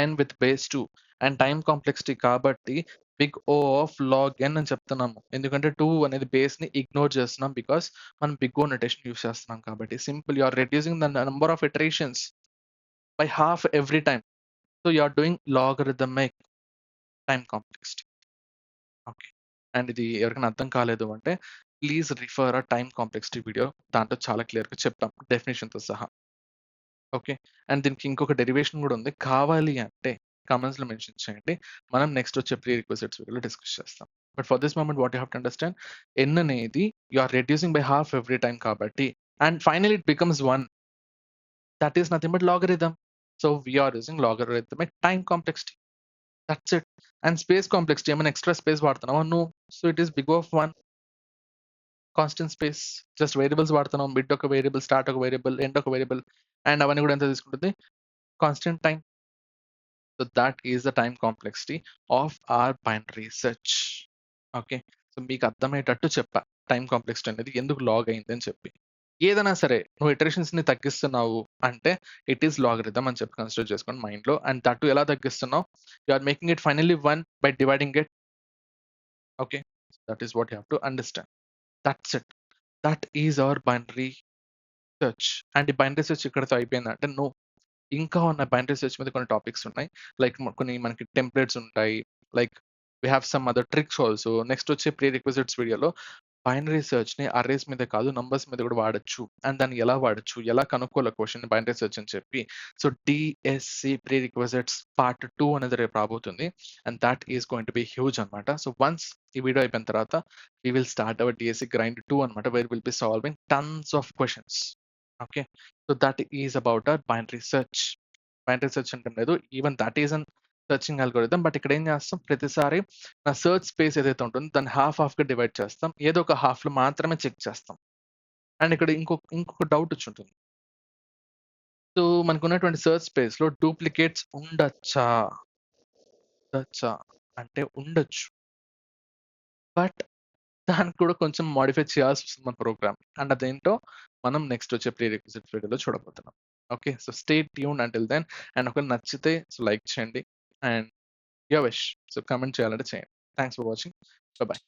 N with base 2 and time complexity కాబట్టి big O of log N అని చెప్తున్నాము. ఎందుకంటే 2 అనేది బేస్ ని ఇగ్నోర్ చేస్తున్నాం బికాస్ మనం బిగ్ ఓ నొటేషన్ యూస్ చేస్తున్నాం కాబట్టి. Simple, you are reducing the number of iterations by half every time. So you are doing logarithmic time complexity. Okay. And ఇది ఎవరికైనా అర్థం కాలేదు అంటే please refer a time complexity video, దాంట్లో చాలా క్లియర్గా చెప్తాం డెఫినేషన్తో సహా. ఓకే, అండ్ దీనికి ఇంకొక డెరివేషన్ కూడా ఉంది, కావాలి అంటే కామెంట్స్లో మెన్షన్ చేయండి, మనం నెక్స్ట్ వచ్చే ప్రీ రిక్వెసిట్స్ వీడియోలో డిస్కస్ చేస్తాం. But for this moment what you have to understand, N అనేది you are reducing by half every time కాబట్టి, and final it becomes 1. That is nothing but logarithm. So we are using logarithmic time complexity. That's it. And space complexity, I mean extra space వాడుతున్నావా? No. So it is big O of 1. Constant space, just variables వాడుతున్నాం. Mid ఒక variable, start ఒక variable, end ఒక variable, and అవన్నీ కూడా ఎంత తీసుకుంటుంది? Constant time. So that is the time complexity of our binary search. Okay, so మీకు అర్థమయ్యేటట్టు చెప్పా టైం కాంప్లెక్సిటీ అనేది ఎందుకు లాగ్ అయింది అని చెప్పి. ఏదైనా సరే నువ్వు ఇటరేషన్స్ ని తగ్గిస్తున్నావు అంటే ఇట్ ఈస్ లాగరిథం అని చెప్పి కన్సిడర్ చేసుకోండి మైండ్ లో. అండ్ దట్ ఎలా తగ్గిస్తున్నావు? You are making it finally 1 by dividing it. Okay, that is what you have to understand. That's it. That is our binary search. And ఈ binary search ఇక్కడతో అయిపోయిందంటే no, ఇంకా ఉన్న binary search మీద కొన్ని topics ఉన్నాయి. లైక్ కొన్ని మనకి టెంప్లెట్స్ ఉంటాయి. Like we have some other tricks also. Next వచ్చే ప్రీ రిక్విజిట్స్ వీడియోలో బైనరీ సెర్చ్ ని అర్రేస్ మీద కాదు నంబర్స్ మీద కూడా వాడొచ్చు. అండ్ దాన్ని ఎలా వాడొచ్చు, ఎలా కనుక్కోవాలి క్వశ్చన్ బైనరీ సెర్చ్ అని చెప్పి. So DSC pre requisites part 2 అనేది రేపు రాబోతుంది. And that is going to be huge అనమాట. సో వన్స్ ఈ వీడియో అయిపోయిన తర్వాత we will start our DSC grind 2 అనమాట, where will be solving tons of questions. Okay, so that is about our binary search. Binary search అంటే లేదు, even that is an searching algorithm. But ఇక్కడ ఏం చేస్తాం, ప్రతిసారి నా సెర్చ్ స్పేస్ ఏదైతే ఉంటుందో దాన్ని హాఫ్ గా డివైడ్ చేస్తాం. ఏదో ఒక హాఫ్ లో మాత్రమే చెక్ చేస్తాం. అండ్ ఇక్కడ ఇంకొక డౌట్ వచ్చి ఉంటుంది. సో మనకు ఉన్నటువంటి సెర్చ్ స్పేస్ లో డూప్లికేట్స్ ఉండొచ్చా? అంటే ఉండొచ్చు. బట్ దానికి కూడా కొంచెం మాడిఫై చేయాల్సి వస్తుంది మన ప్రోగ్రామ్. అండ్ అదేంటో మనం నెక్స్ట్ వచ్చే ప్రీ రిక్విజిట్ వీడియోలో చూడబోతున్నాం. Okay, so stay tune until then. And ఒకవేళ నచ్చితే సో లైక్ చేయండి. And your wish, so comment చేయాలంటే చేయండి. Thanks for watching. బాయ్.